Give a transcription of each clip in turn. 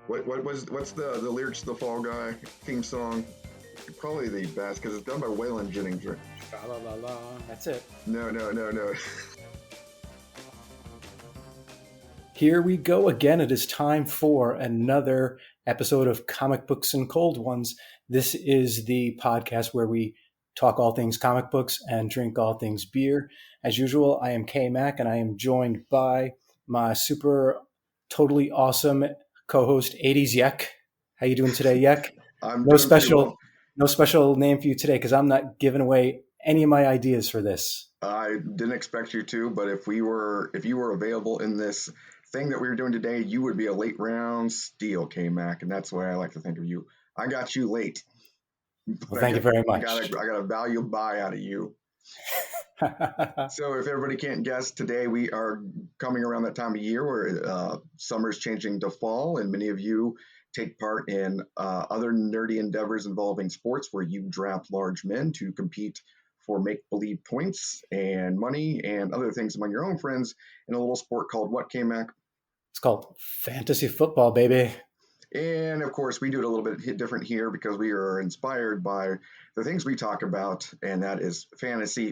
What's the lyrics to the Fall Guy theme song? Probably the best because it's done by Waylon Jennings. Right? La la la. That's it. No. Here we go again. It is time for another episode of Comic Books and Cold Ones. This is the podcast where we talk all things comic books and drink all things beer. As usual, I am K Mac, and I am joined by my super totally awesome co-host 80s Yek. How you doing today, Yek? I'm No doing pretty well. special name for you today because I'm not giving away any of my ideas for this. I didn't expect you to, but if you were available in this thing that we were doing today, you would be a late round steal, K Mac, and that's the way I like to think of you. I got you late. Well, thank you very much. I got a value buy out of you. So if everybody can't guess, today we are coming around that time of year where summer's changing to fall, and many of you take part in other nerdy endeavors involving sports where you draft large men to compete for make-believe points and money and other things among your own friends in a little sport called what, K-Mac? It's called fantasy football, baby. And of course, we do it a little bit different here because we are inspired by the things we talk about, and that is fantasy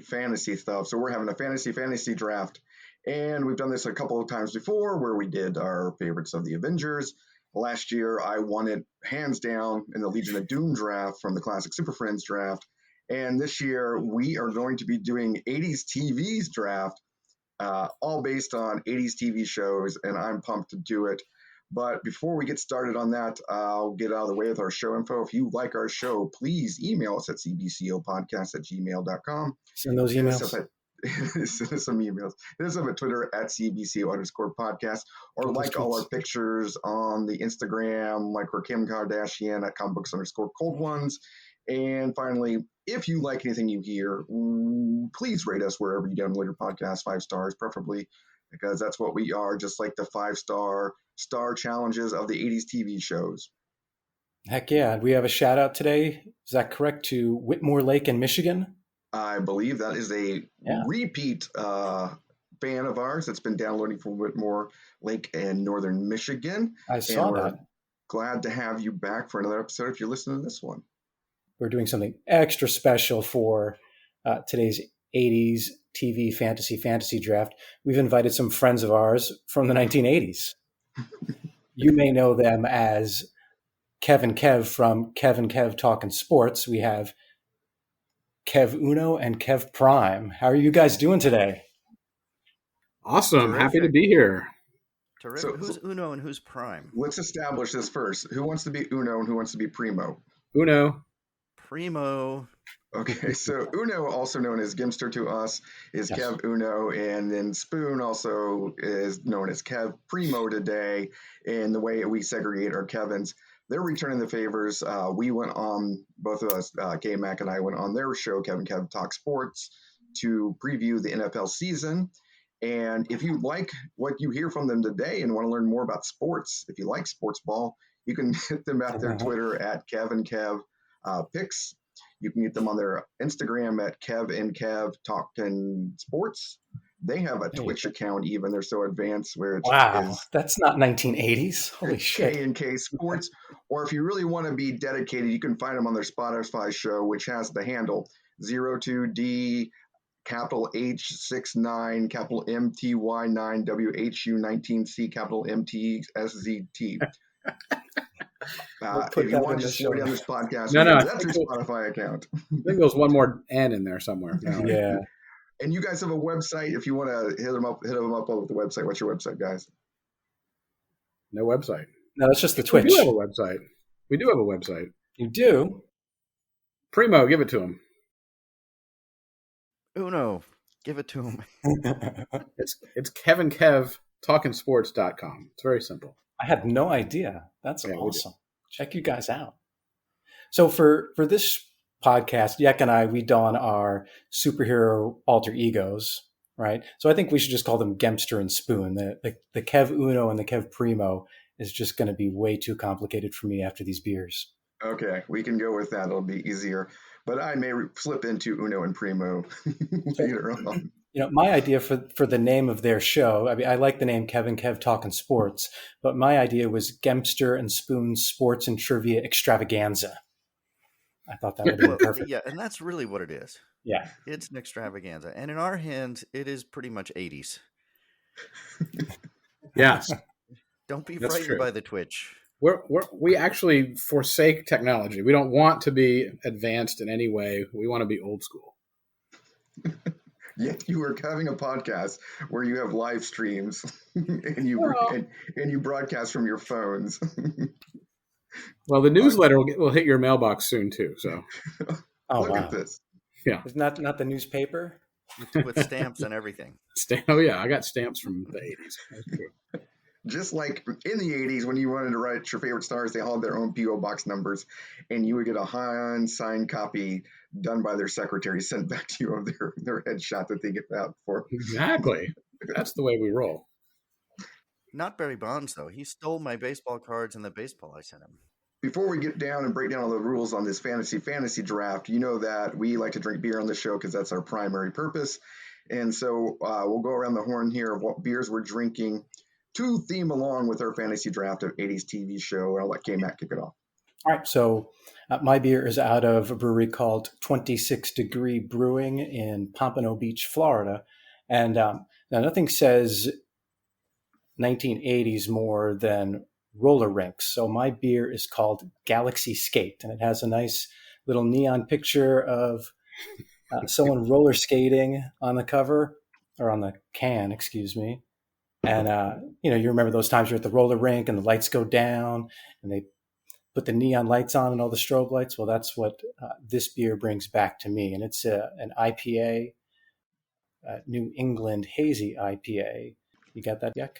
stuff. So we're having a fantasy draft, and we've done this a couple of times before where we did our favorites of the Avengers. Last year, I won it hands down in the Legion of Doom draft from the Classic Super Friends draft. And this year, we are going to be doing 80s TV's draft, all based on 80s TV shows, and I'm pumped to do it. But before we get started on that, I'll get out of the way with our show info. If you like our show, please email us at cbcopodcast@gmail.com. Send those emails. Send us some emails. Hit us up at Twitter at cbco_podcast, or like all our pictures on the Instagram, like we're Kim Kardashian at comic_cold ones. And finally, if you like anything you hear, please rate us wherever you download your podcast, 5 stars preferably, because that's what we are, just like the 5-star challenges of the 80s TV shows. Heck yeah. We have a shout out today. Is that correct? To Whitmore Lake in Michigan? I believe that is a repeat fan of ours that's been downloading from Whitmore Lake in northern Michigan. I saw that. Glad to have you back for another episode if you're listening to this one. We're doing something extra special for today's 80s TV fantasy draft. We've invited some friends of ours from the 1980s. You may know them as Kev and Kev from Kev and Kev Talking Sports. We have Kev Uno and Kev Prime. How are you guys doing today? Awesome. Terrific. Happy to be here. Terrific. So, who's Uno and who's Prime? Let's establish this first. Who wants to be Uno and who wants to be Primo? Uno. Primo. Okay, so Uno, also known as Gimster to us, is yes. Kev Uno, and then Spoon also is known as Kev Primo today. And the way we segregate our Kevins, they're returning the favors. We went on, both of us, K-Mac and I went on their show, Kev and Kev Talk Sports, to preview the NFL season. And if you like what you hear from them today and want to learn more about sports, if you like sports ball, you can hit them at their Twitter at Kev and Kev Picks. You can get them on their Instagram at Kev and Kev Talking Sports. They have a Twitch account even. They're so advanced where it's that's not 1980s. Holy shit. K&K Sports. Or if you really want to be dedicated, you can find them on their Spotify show, which has the handle 02D capital H69 capital MTY9 WHU19C capital MTSZT. If you want to just slow down this podcast, that's your Spotify account. I think there's one more N in there somewhere. Yeah. And you guys have a website. If you want to hit them up with the website. What's your website, guys? No website. No, that's just the Twitch. We do have a website. You do? Primo, give it to him. Uno, give it to him. It's KevinKevTalkingSports.com. It's very simple. I had no idea. That's awesome. Check you guys out. So for this podcast, Yek and I, we don our superhero alter egos, right? So I think we should just call them Gemster and Spoon. The Kev Uno and the Kev Primo is just going to be way too complicated for me after these beers. Okay, we can go with that. It'll be easier. But I may slip into Uno and Primo later on. My idea for the name of their show, I mean, I like the name Kevin Kev Talking Sports, but my idea was Gemster and Spoon's Sports and Trivia Extravaganza. I thought that would have been perfect. Yeah, and that's really what it is. Yeah. It's an extravaganza. And in our hands, it is pretty much 80s. Yes. Don't be That's frightened true. by the Twitch. We actually forsake technology. We don't want to be advanced in any way. We want to be old school. Yet you are having a podcast where you have live streams and you broadcast from your phones. Well, the newsletter will hit your mailbox soon too. So, Look at this. Yeah, it's not the newspaper with stamps and everything. Oh yeah, I got stamps from the 80s. Just like in the 80s, when you wanted to write your favorite stars, they all had their own P.O. box numbers, and you would get a hand-signed copy done by their secretary sent back to you of their headshot that they get out for. Exactly. That's the way we roll. Not Barry Bonds, though. He stole my baseball cards and the baseball I sent him. Before we get down and break down all the rules on this fantasy draft, you know that we like to drink beer on the show because that's our primary purpose. And so we'll go around the horn here of what beers we're drinking to theme along with our fantasy draft of 80s TV show. I'll let K-Mac kick it off. All right. So my beer is out of a brewery called 26 Degree Brewing in Pompano Beach, Florida. And now nothing says 1980s more than roller rinks. So my beer is called Galaxy Skate, and it has a nice little neon picture of someone roller skating on the cover, or on the can, excuse me. And, you remember those times you're at the roller rink and the lights go down and they put the neon lights on and all the strobe lights. Well, that's what this beer brings back to me. And it's an IPA, New England hazy IPA. You got that, Yuck?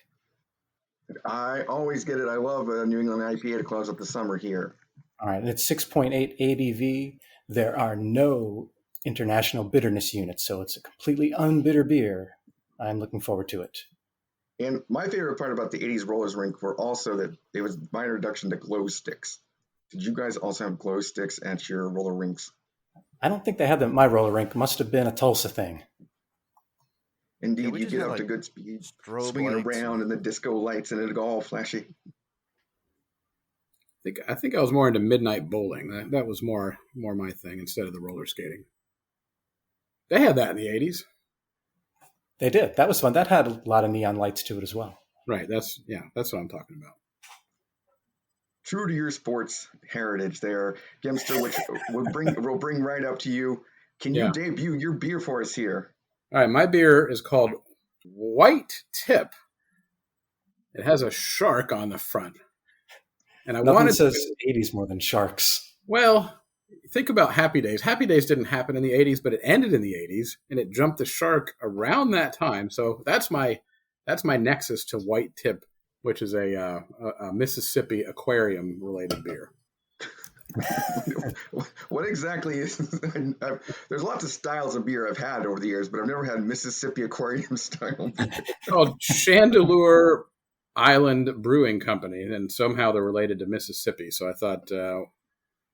I always get it. I love a New England IPA to close up the summer here. All right. And it's 6.8 ABV. There are no international bitterness units, so it's a completely unbitter beer. I'm looking forward to it. And my favorite part about the 80s rollers rink were also that it was my introduction to glow sticks. Did you guys also have glow sticks at your roller rinks? I don't think they had them at my roller rink. Must have been a Tulsa thing. Indeed, you get up to good speed, swinging around and the disco lights, and it'd go all flashy. I think I was more into midnight bowling. That was more my thing instead of the roller skating. They had that in the 80s. They did. That was fun. That had a lot of neon lights to it as well. Right. That's what I'm talking about. True to your sports heritage there, Gemster, which we'll bring right up to you. Can you debut your beer for us here? All right. My beer is called White Tip. It has a shark on the front. And Nothing says 80s more than sharks. Well, think about Happy Days. Happy Days didn't happen in the 80s, but it ended in the 80s, and it jumped the shark around that time. So that's my nexus to White Tip, which is a Mississippi aquarium related beer. What exactly is? There's lots of styles of beer I've had over the years, but I've never had Mississippi aquarium style beer. It's called Chandeleur Island Brewing Company, and somehow they're related to Mississippi. So I thought,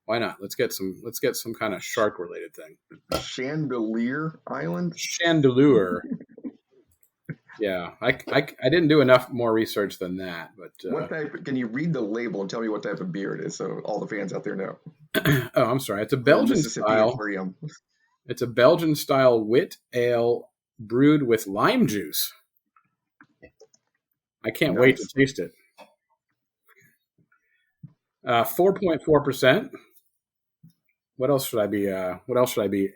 why not? Let's get some kind of shark related thing. Chandelier Island? Chandeleur. Yeah, I didn't do enough more research than that. But what type? Can you read the label and tell me what type of beer it is, so all the fans out there know? Oh, I'm sorry. It's a Belgian style. Aquarium. It's a Belgian style wit ale brewed with lime juice. I can't wait to taste it. 4.4%. What else should I be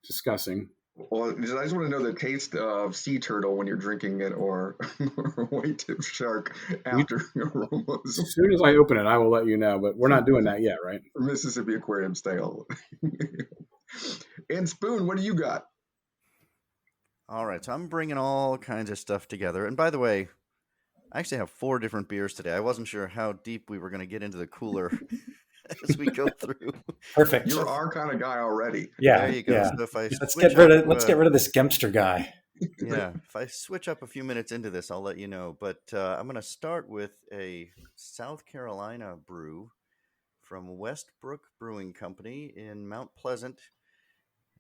discussing? Well, I just want to know the taste of sea turtle when you're drinking it, or white tip shark after aromas. As soon as I open it, I will let you know. But we're not doing that yet, right? Mississippi aquarium style. And Spoon, what do you got? All right, so I'm bringing all kinds of stuff together. And by the way, I actually have 4 different beers today. I wasn't sure how deep we were going to get into the cooler as we go through. Perfect. You're our kind of guy already. Yeah. There you go. Yeah. So if I let's get rid of this Gemster guy. Yeah. If I switch up a few minutes into this, I'll let you know. But I'm going to start with a South Carolina brew from Westbrook Brewing Company in Mount Pleasant.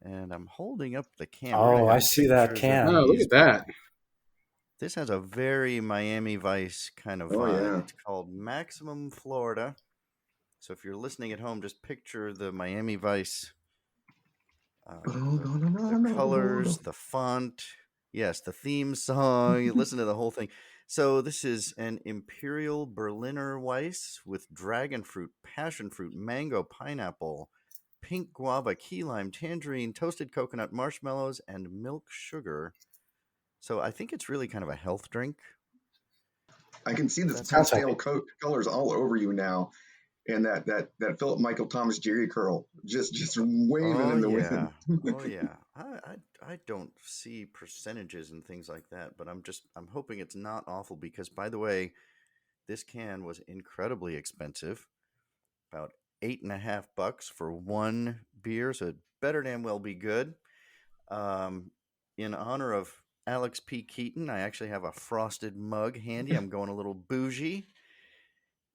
And I'm holding up the camera. Oh, I see that can. Oh, look at that. This has a very Miami Vice kind of vibe. Yeah. It's called Maximum Florida. So if you're listening at home, just picture the Miami Vice, the colors, the font. Yes, the theme song. You listen to the whole thing. So this is an Imperial Berliner Weiss with dragon fruit, passion fruit, mango, pineapple, pink guava, key lime, tangerine, toasted coconut, marshmallows, and milk sugar. So I think it's really kind of a health drink. I can see the pastel colors all over you now, and that Philip Michael Thomas Jerry curl just waving in the wind. Oh yeah. I don't see percentages and things like that, but I'm hoping it's not awful because, by the way, this can was incredibly expensive, about $8.50 for one beer, so it better damn well be good. In honor of Alex P. Keaton, I actually have a frosted mug handy. I'm going a little bougie.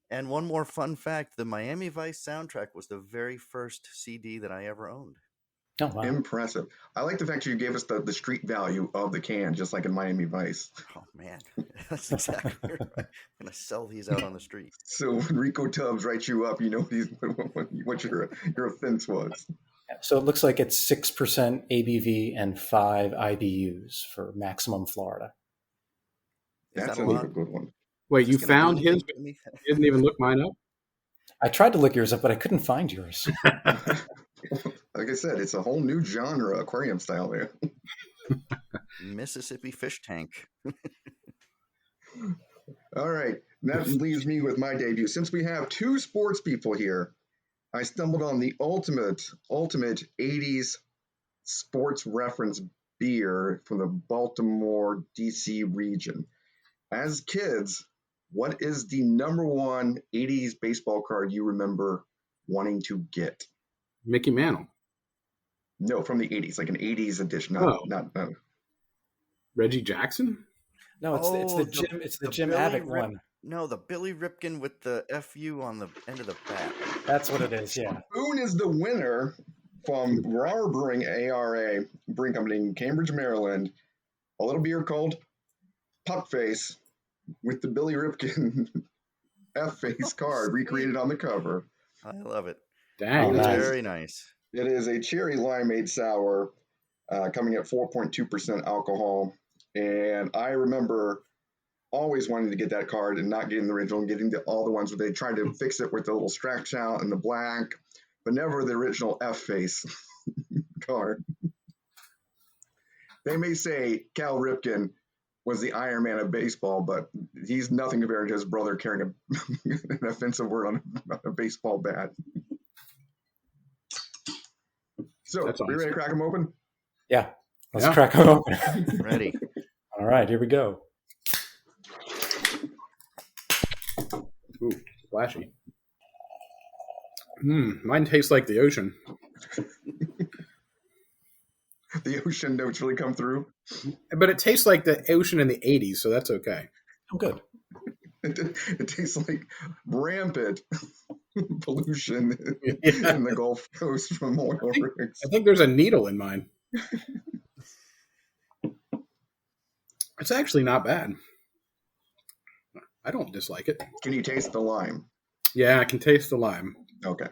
And one more fun fact, the Miami Vice soundtrack was the very first CD that I ever owned. Oh, wow. Impressive. I like the fact you gave us the street value of the can, just like in Miami Vice. Oh, man. That's exactly right. I'm going to sell these out on the street. So when Rico Tubbs writes you up, you know what your offense was. So it looks like it's 6% ABV and 5 IBUs for Maximum Florida. That's a good one. Wait, you found his, but you didn't even look mine up? I tried to look yours up, but I couldn't find yours. Like I said, it's a whole new genre, aquarium style there. Mississippi fish tank. All right. That leaves me with my debut. Since we have two sports people here, I stumbled on the ultimate 80s sports reference beer from the Baltimore, D.C. region. As kids, what is the number one 80s baseball card you remember wanting to get? Mickey Mantle. No, from the 80s, like an 80s edition. Not Reggie Jackson? No, it's the Jim Abbott one. No, the Billy Ripken with the FU on the end of the bat. That's what it is, yeah. Boone is the winner from Brower Brewing ARA Brewing Company in Cambridge, Maryland. A little beer called Puckface with the Billy Ripken F-face card recreated on the cover. I love it. Dang, nice. Very nice. It is a cherry limeade sour coming at 4.2% alcohol. And I remember always wanting to get that card and not getting the original and getting all the ones where they tried to fix it with the little stretch out and the black, but never the original F-face card. They may say Cal Ripken was the Iron Man of baseball, but he's nothing compared to his brother carrying an offensive word on a baseball bat. So, are you ready to crack them open? Yeah, let's crack them open. Ready. All right, here we go. Ooh, flashy. Mine tastes like the ocean. The ocean notes really come through. But it tastes like the ocean in the 80s, so that's okay. Oh, good. It tastes like rampant pollution in the Gulf Coast from oil rigs. I think there's a needle in mine. It's actually not bad. I don't dislike it. Can you taste the lime? Yeah, I can taste the lime. Okay.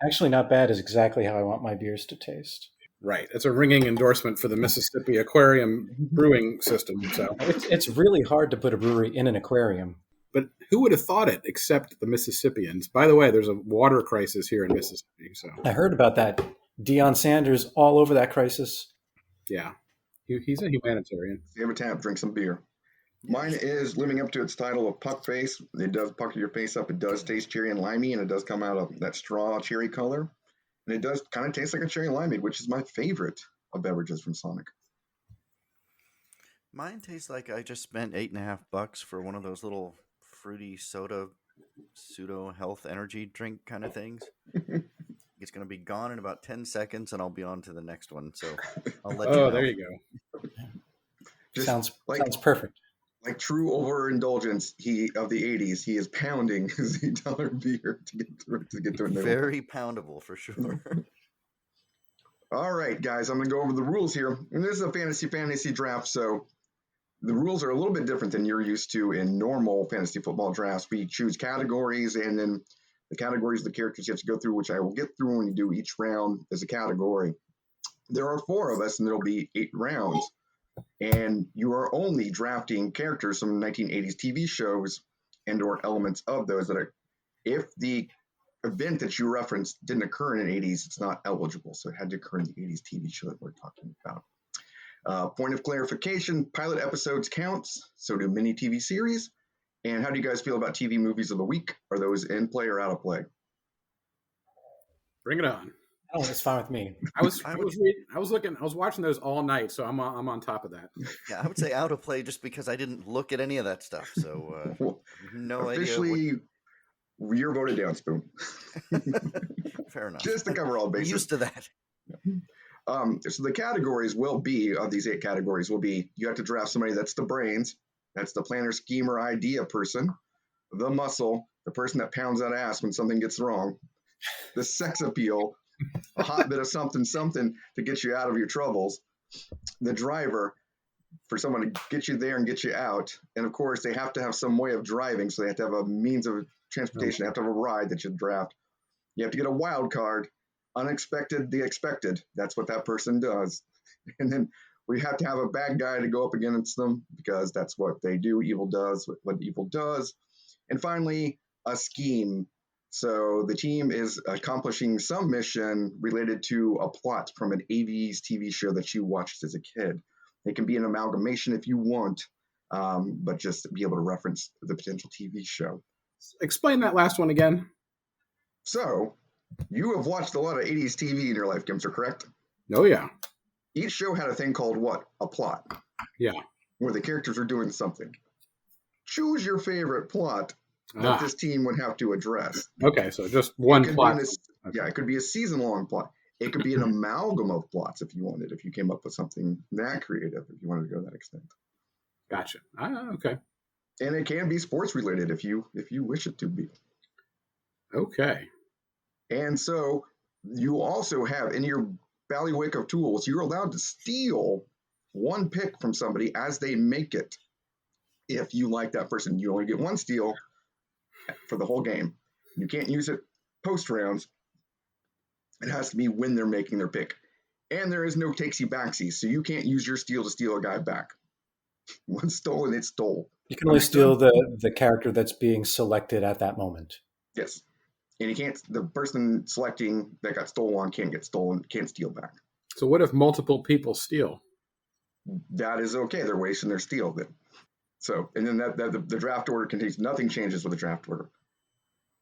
Actually, not bad is exactly how I want my beers to taste. Right. It's a ringing endorsement for the Mississippi Aquarium brewing system. So it's really hard to put a brewery in an aquarium. But who would have thought it except the Mississippians? By the way, there's a water crisis here in Mississippi. So I heard about that. Deion Sanders all over that crisis. Yeah. He's a humanitarian. Have a tap, drink some beer. Mine is living up to its title of Puck Face. It does pucker your face up. It does taste cherry and limey, and it does come out of that straw cherry color. And it does kind of taste like a cherry limeade, which is my favorite of beverages from Sonic. Mine tastes like I just spent $8.50 for one of those little fruity soda, pseudo health energy drink kind of things. It's going to be gone in about 10 seconds, and I'll be on to the next one. So I'll let you know. Oh, there you go. Sounds perfect. Like true overindulgence of the 80s, he is pounding his $8 beer to get to it. Very poundable for sure. All right, guys, I'm going to go over the rules here. And this is a fantasy draft, so the rules are a little bit different than you're used to in normal fantasy football drafts. We choose categories, and then the categories of the characters you have to go through, which I will get through when you do each round as a category. There are 4 of us, and there'll be 8 rounds. And you are only drafting characters from 1980s TV shows and or elements of those that are, if the event that you referenced didn't occur in the 80s, it's not eligible. So it had to occur in the 80s TV show that we're talking about. Point of clarification, pilot episodes counts, so do mini TV series. And how do you guys feel about TV movies of the week? Are those in play or out of play? Bring it on. Oh, it's fine with me. I was watching those all night, so I'm on top of that. Yeah, I would say out of play just because I didn't look at any of that stuff. So Well, no officially, idea. you're voted down, Spoon. Fair enough. Just to cover all I'm bases. used to that. So the categories will be, of these 8 categories, will be, you have to draft somebody that's the brains, that's the planner, schemer, idea person, the muscle, the person that pounds that ass when something gets wrong, the sex appeal, a hot bit of something to get you out of your troubles, the driver, for someone to get you there and get you out, and of course they have to have some way of driving, so they have to have a means of transportation, they have to have a ride that you draft. You have to get a wild card, unexpected, the expected. That's what that person does. And then we have to have a bad guy to go up against them because that's what they do. Evil does what evil does. And finally, a scheme. So the team is accomplishing some mission related to a plot from an 80s TV show that you watched as a kid. It can be an amalgamation if you want, but just be able to reference the potential TV show. Explain that last one again. So, you have watched a lot of 80s TV in your life, Gimster, correct? Oh, yeah. Each show had a thing called what? A plot. Yeah. Where the characters are doing something. Choose your favorite plot that this team would have to address. Okay, so just one plot. Yeah, it could be a season-long plot. It could be an amalgam of plots if you wanted, if you came up with something that creative, if you wanted to go that extent. Gotcha. Okay. And it can be sports-related if you wish it to be. Okay. And so you also have in your bailiwick of tools, you're allowed to steal one pick from somebody as they make it. If you like that person, you only get one steal for the whole game. You can't use it post rounds. It has to be when they're making their pick. And there is no takesy-backsies, so you can't use your steal to steal a guy back. Once stolen, it's stole. You can only steal the character that's being selected at that moment. Yes. And the person selecting that got stolen can't get stolen, can't steal back. So what if multiple people steal? That is okay. They're wasting their steal then. So, and then the draft order contains, nothing changes with the draft order.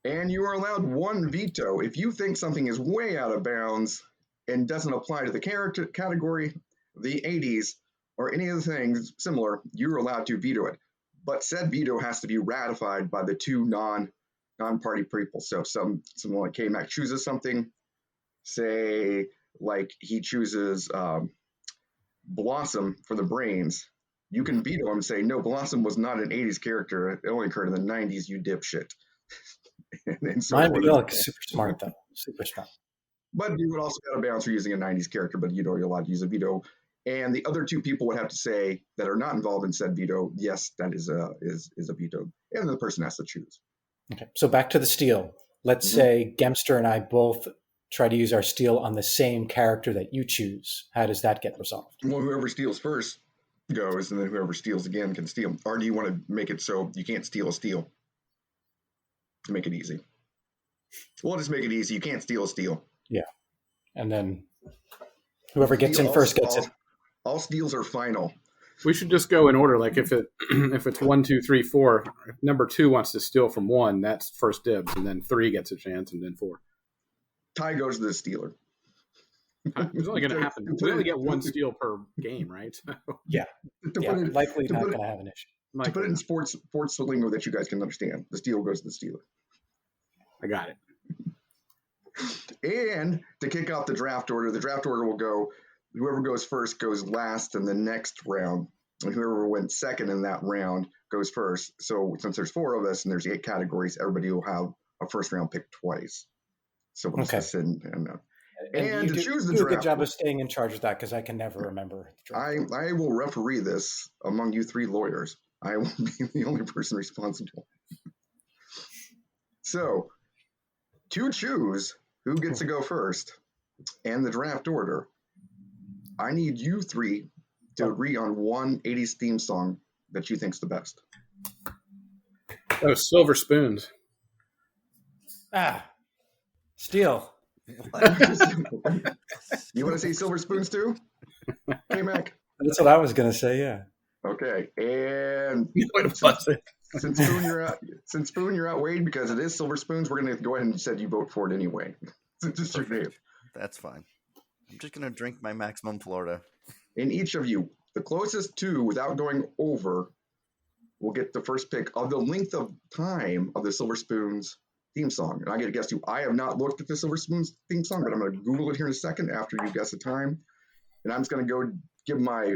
And you are allowed one veto. If you think something is way out of bounds and doesn't apply to the character category, the 80s, or any of the things similar, you're allowed to veto it. But said veto has to be ratified by the 2 non-party people. So if someone like K-Mac chooses something, say like he chooses Blossom for the brains, you can veto him and say, no, Blossom was not an 80s character. It only occurred in the 90s, you dipshit. And so mine would be like super smart, though. Super smart. But you would also be out of bounds for using a 90s character, but you're allowed to use a veto. And the other 2 people would have to say that are not involved in said veto, yes, that is a veto. And the person has to choose. Okay, so back to the steal. Let's say Gemster and I both try to use our steal on the same character that you choose. How does that get resolved? Well, whoever steals first goes, and then whoever steals again can steal. Or do you want to make it so you can't steal a steal? To make it easy. We'll just make it easy. You can't steal a steal. Yeah. And then whoever gets in first gets it. All steals are final. We should just go in order. Like if it's 1, 2, 3, 4, if number 2 wants to steal from 1, that's first dibs, and then 3 gets a chance, and then 4. Tie goes to the stealer. It's only going to happen. We only get 1 steal per game, right? Yeah. Likely not going to have an issue. To put it in sports lingo that you guys can understand, the steal goes to the stealer. I got it. And to kick off the draft order will go, whoever goes first goes last in the next round, and whoever went second in that round goes first. So since there's 4 of us and there's 8 categories, everybody will have a first round pick twice. So we'll just send and And to choose the do a draft, good job of staying in charge of that because I can never remember the draft. I will referee this among you three lawyers. I will be the only person responsible. So, to choose who gets to go first and the draft order, I need you three to agree on one 80s theme song that you think's the best. Oh, Silver Spoons. Steal. You want to say Silver Spoons too? Hey, Mac. That's what I was going to say, yeah. Okay, and since Spoon, you're outweighed because it is Silver Spoons, we're going to go ahead and said you vote for it anyway. It's just your name. That's fine. I'm just going to drink my Maximum Florida. And each of you, the closest to, without going over, will get the first pick of the length of time of the Silver Spoons theme song. And I get to guess too. I have not looked at the Silver Spoons theme song, but I'm going to Google it here in a second after you guess the time. And I'm just going to go give my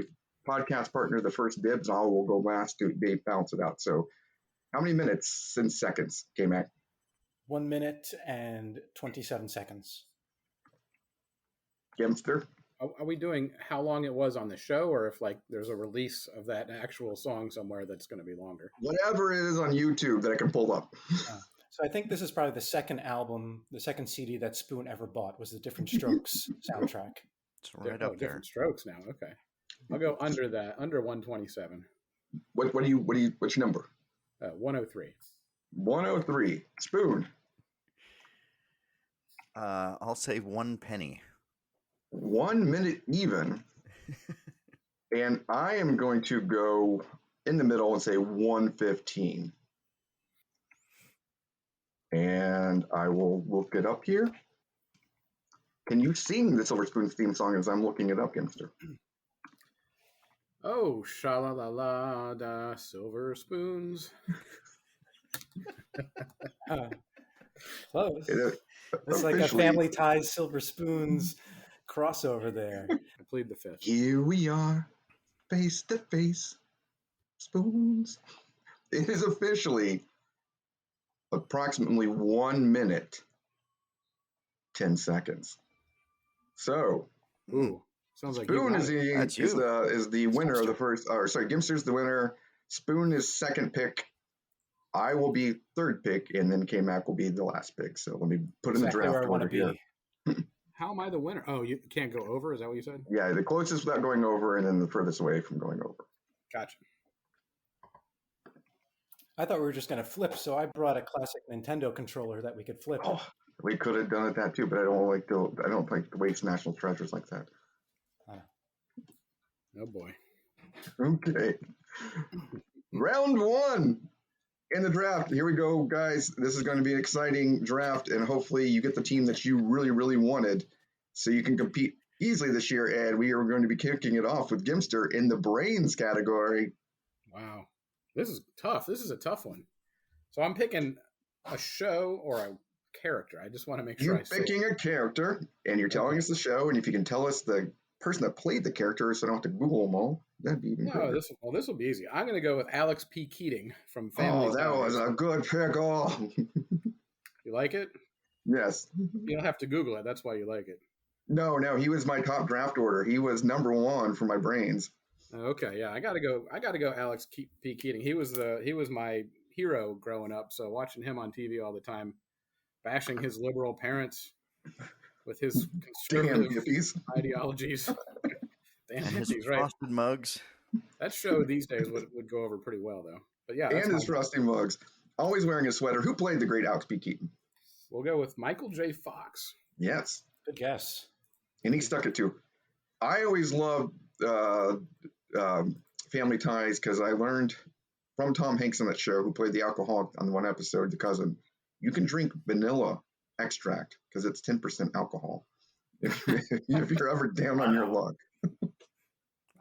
podcast partner the first dibs, and I will go last to Dave balance it out. So how many minutes and seconds, K-Mac? 1 minute and 27 seconds. Gemster? Are we doing how long it was on the show, or if like there's a release of that actual song somewhere that's going to be longer? Whatever it is on YouTube that I can pull up. So I think this is probably the second album, the second CD that Spoon ever bought was the Different Strokes soundtrack. It's right up there. Different Strokes now. Okay, I'll go under that, under 127. What's your number? 103. 103. Spoon. I'll say 1 penny. 1 minute even. And I am going to go in the middle and say 115. And I will look it up here. Can you sing the Silver Spoons theme song as I'm looking it up, Gemster? Oh, sha-la-la-la, da, Silver Spoons. Close. It's like a Family Ties Silver Spoons crossover there. I plead the fifth. Here we are, face to face, spoons. It is officially approximately 1 minute, 10 seconds. So, ooh, sounds like Spoon is the winner of the first. Gimster's the winner. Spoon is second pick. I will be third pick, and then K-Mac will be the last pick. So let me put in the draft order here. How am I the winner? Oh, you can't go over? Is that what you said? Yeah, the closest without going over, and then the furthest away from going over. Gotcha. I thought we were just going to flip, so I brought a classic Nintendo controller that we could flip. Oh, we could have done it that too, but I don't like to waste national treasures like that. Oh boy. Okay. Round 1 in the draft. Here we go, guys. This is going to be an exciting draft, and hopefully you get the team that you really, really wanted so you can compete easily this year. And we are going to be kicking it off with Gimster in the brains category. Wow. This is tough. This is a tough one. So I'm picking a show or a character. I just want to make sure You're picking a character, and you're telling us the show, and if you can tell us the person that played the character so I don't have to Google them all, that'd be even better. This will be easy. I'm going to go with Alex P. Keating from Family. Oh, that was a good pick. Oh. You like it? Yes. You don't have to Google it. That's why you like it. No, he was my top draft order. He was number 1 for my brains. Okay, yeah, I gotta go Alex P. Keating. He was my hero growing up. So watching him on TV all the time, bashing his liberal parents with his conservative ideologies. And his frosted mugs. That show these days would go over pretty well, though. But yeah, and his frosty mugs. Always wearing a sweater. Who played the great Alex P. Keaton? We'll go with Michael J. Fox. Yes. Good guess. And he stuck it too. I always loved Family Ties because I learned from Tom Hanks on that show, who played the alcoholic on the one episode, the cousin, you can drink vanilla extract because it's 10% alcohol. If you're ever down on your luck.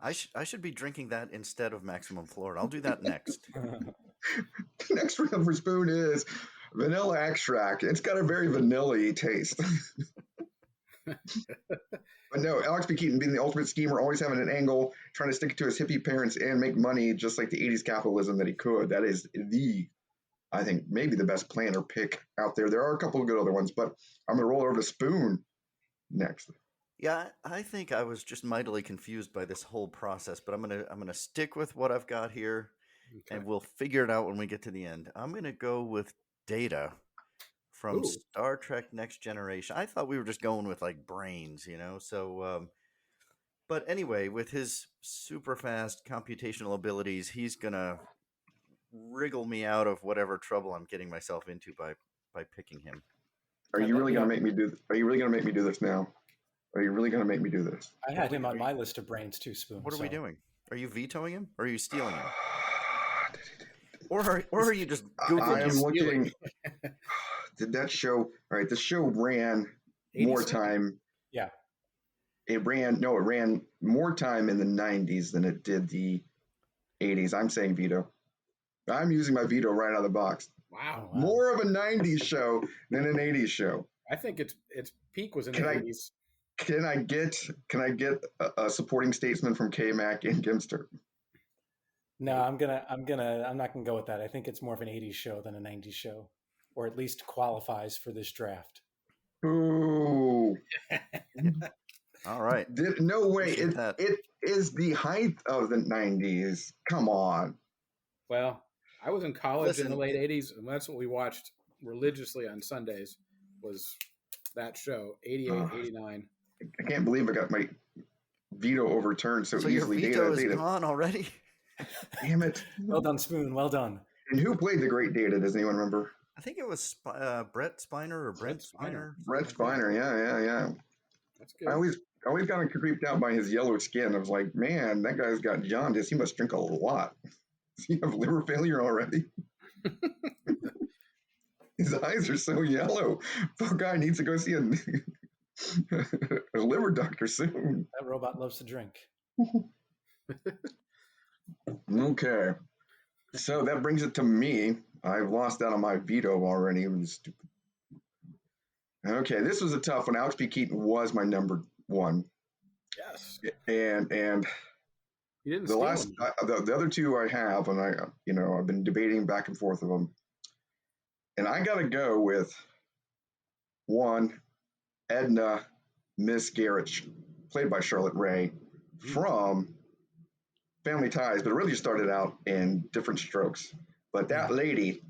I should be drinking that instead of Maximum Florida. I'll do that next. The next round for Spoon is vanilla extract. It's got a very vanilla-y taste. But no, Alex P. Keaton being the ultimate schemer, always having an angle, trying to stick it to his hippie parents and make money just like the 80s capitalism that he could. That is I think, maybe the best planner pick out there. There are a couple of good other ones, but I'm going to roll over to Spoon next. Yeah, I think I was just mightily confused by this whole process, but I'm gonna stick with what I've got here, and we'll figure it out when we get to the end. I'm gonna go with Data from Ooh. Star Trek Next Generation. I thought we were just going with like brains, you know. So, but anyway, with his super fast computational abilities, he's gonna wriggle me out of whatever trouble I'm getting myself into by picking him. Are you really gonna make me do? Are you really gonna make me do this now? Are you really gonna make me do this? I had him on my list of brains too, Spoon. What are we doing? Are you vetoing him? Or are you stealing him? Or are you just goofing? I am looking. Did that show? All right, the show ran more time. Yeah. It ran more time in the 90s than it did the 80s. I'm saying veto. I'm using my veto right out of the box. Wow. More of a 90s show than an 80s show. I think its peak was in the 80s. Can I get a supporting statement from K-Mac and Gimster? No, I'm not gonna go with that. I think it's more of an 80s show than a 90s show, or at least qualifies for this draft. Ooh. All right. No way. It is the height of the 90s. Come on. Well, I was in college in the late 80s, and that's what we watched religiously on Sundays was that show, 88, 89. I can't believe I got my veto overturned so easily. Your veto is gone already? Damn it. Well done, Spoon. Well done. And who played the great Data? Does anyone remember? I think it was Brett Spiner or Brent Spiner. Brett Spiner, yeah. That's good. I always got creeped out by his yellow skin. I was like, man, that guy's got jaundice. He must drink a lot. Does he have liver failure already? His eyes are so yellow. Poor guy needs to go see a liver doctor soon. That robot loves to drink. Okay. So that brings it to me. I've lost out on my veto already. Okay, this was a tough one. Alex P. Keaton was my number one. Yes. And you didn't the last the other two I have, and I've been debating back and forth of them. And I got to go with one, Edna Miss Garrett, played by Charlotte Rae, from Family Ties, but it really started out in Different Strokes. But that lady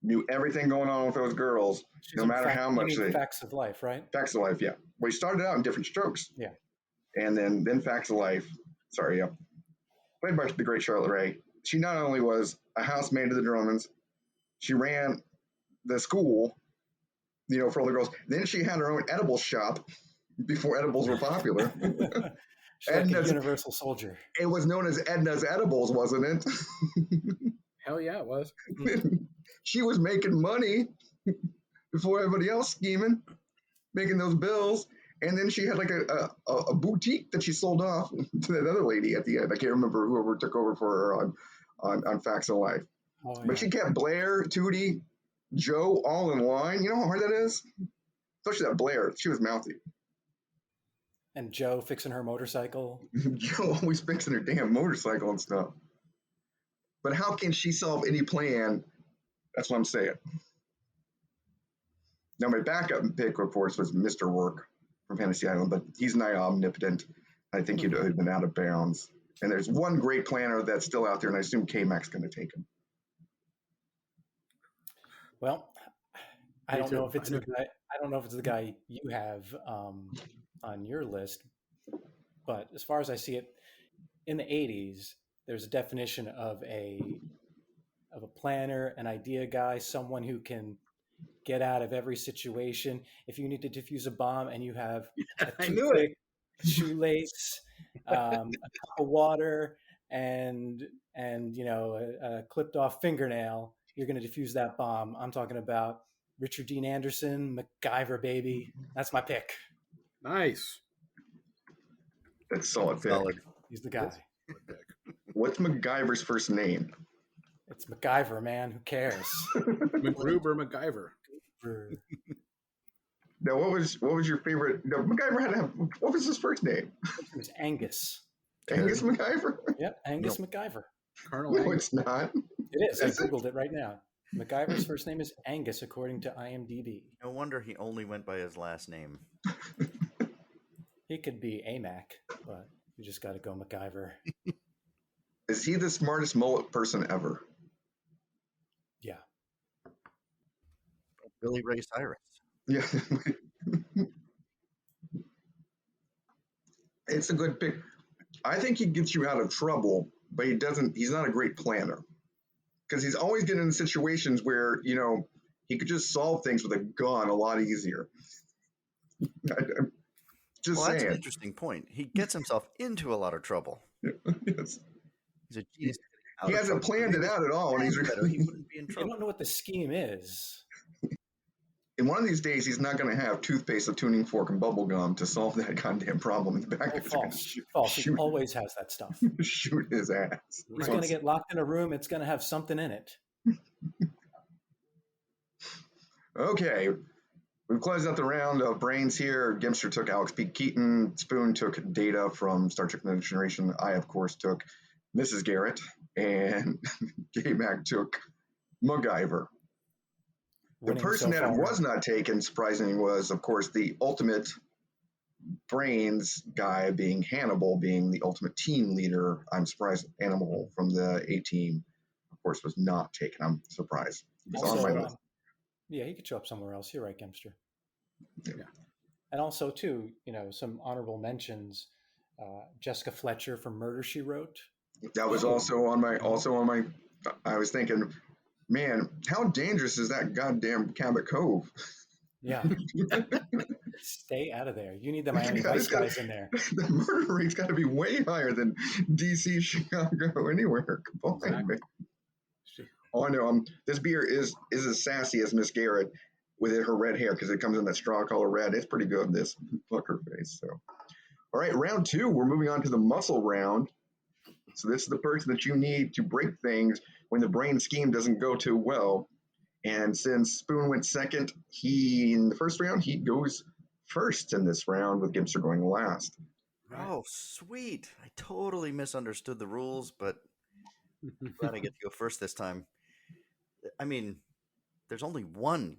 knew everything going on with those girls, no matter how much they. Facts of Life, right? Facts of Life, yeah. Well, he started out in Different Strokes. Yeah. And then Facts of Life. Sorry, yeah. Played by the great Charlotte Rae. She not only was a housemaid to the Drummonds, she ran the school, for all the girls. Then she had her own edible shop before edibles were popular. She's like a universal soldier. It was known as Edna's Edibles, wasn't it? Hell yeah, it was. She was making money before everybody else scheming, making those bills. And then she had like a boutique that she sold off to that other lady at the end. I can't remember whoever took over for her on Facts of Life. Oh, yeah. But she kept Blair, Tootie, Joe all in line. You know how hard that is? Especially that Blair. She was mouthy. And Joe fixing her motorcycle. Joe always fixing her damn motorcycle and stuff. But how can she solve any plan? That's what I'm saying. Now, my backup pick, of course, was Mr. Work from Fantasy Island, but he's not omnipotent. I think he'd have been out of bounds. And there's one great planner that's still out there, and I assume K-Mac's going to take him. Well, I don't know if it's the guy you have on your list, but as far as I see it, in the 80s, there's a definition of a planner, an idea guy, someone who can get out of every situation. If you need to defuse a bomb and you have a shoelace, a cup of water, and a clipped off fingernail, you're going to defuse that bomb. I'm talking about Richard Dean Anderson, MacGyver, baby. That's my pick. Nice. That's solid pick. He's the guy. What's MacGyver's first name? It's MacGyver, man. Who cares? MacGruber, MacGyver. Now, what was your favorite? No, MacGyver had to have. What was his first name? It was Angus. Angus MacGyver. Yep, Angus MacGyver. No, it's not. It is. I googled it right now. MacGyver's first name is Angus, according to IMDb. No wonder he only went by his last name. He could be AMAC, but you just got to go MacGyver. Is he the smartest mullet person ever? Yeah. Billy Ray Cyrus. Yeah. It's a good pick. I think he gets you out of trouble, but he's not a great planner. Because he's always getting in situations where, he could just solve things with a gun a lot easier. Just That's saying. an interesting point. He gets himself into a lot of trouble. Yes. He's a genius. He hasn't planned it out at all, and he wouldn't be in You trouble. don't know what the scheme is. In one of these days, he's not going to have toothpaste, a tuning fork, and bubble gum to solve that goddamn problem in the back. False. He always has that stuff. Shoot his ass. He's going to get locked in a room. It's going to have something in it. Okay. We've closed out the round of brains here. Gimster took Alex P. Keaton. Spoon took Data from Star Trek Next Generation. I, of course, took Mrs. Garrett. And K-Mac took MacGyver. The person that was not taken, surprisingly, was, of course, the ultimate brains guy, being Hannibal, being the ultimate team leader. I'm surprised Animal from the A-Team, of course, was not taken. I'm surprised. He's on my list. Yeah, he could show up somewhere else. You're right, Gimster. Yeah. And also, too, some honorable mentions. Jessica Fletcher from Murder, She Wrote. That was also on my. I was thinking, man, how dangerous is that goddamn Cabot Cove? Yeah. Stay out of there. You need the Miami Vice guys in there. The murder rate's got to be way higher than DC, Chicago, anywhere combined. Exactly. Oh, I know. This beer is as sassy as Miss Garrett with her red hair, because it comes in that straw color red. It's pretty good, this fucker face. So, all right, round 2. We're moving on to the muscle round. So this is the person that you need to break things when the brain scheme doesn't go too well. And since Spoon went second, in the first round, he goes first in this round, with Gimster going last. Oh, sweet. I totally misunderstood the rules, but I'm glad I get to go first this time. I mean, there's only one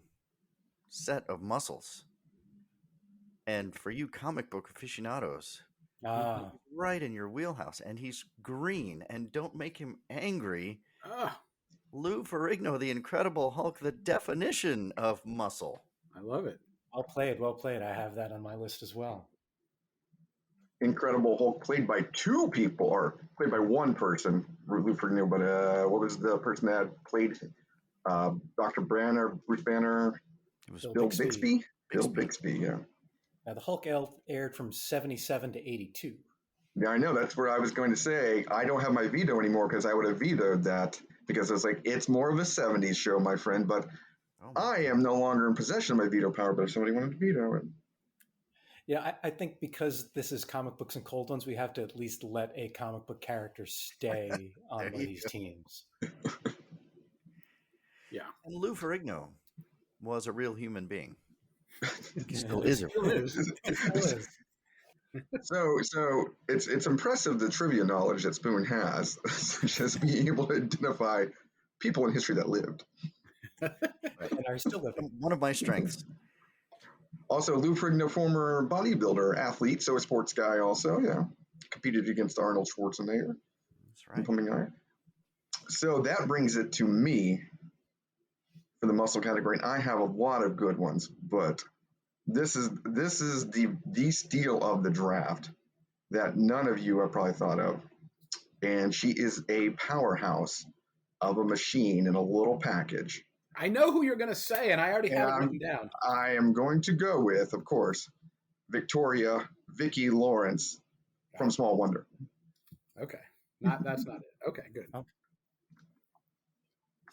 set of muscles. And for you comic book aficionados, right in your wheelhouse. And he's green, and don't make him angry. Lou Ferrigno, the Incredible Hulk, the definition of muscle. I love it. Well played. I have that on my list as well. Incredible Hulk, played by two people, or played by one person, Lou Ferrigno, but what was the person that played Dr. Banner, Bruce Banner? It was Bill Bixby? Bill Bixby, yeah. Now, the Hulk aired from 77 to 82. Yeah, I know. That's where I was going to say. I don't have my veto anymore, because I would have vetoed that, because it's like, it's more of a 70s show, my friend, but I am no longer in possession of my veto power, but if somebody wanted to veto it. Yeah, I think because this is comic books and cold ones, we have to at least let a comic book character stay on one of these teams. Yeah. And Lou Ferrigno was a real human being. He still is. So it's impressive, the trivia knowledge that Spoon has, such as being able to identify people in history that lived. And are still living. One of my strengths. Also, Lou Ferrigno, former bodybuilder, athlete, so a sports guy also, yeah. Competed against Arnold Schwarzenegger. That's right. So that brings it to me for the muscle category. And I have a lot of good ones, but this is the steal of the draft that none of you have probably thought of. And she is a powerhouse of a machine in a little package. I know who you're going to say, and I already have it written down. I am going to go with, of course, Vicki Lawrence from Small Wonder. Okay. That's not it. Okay, good.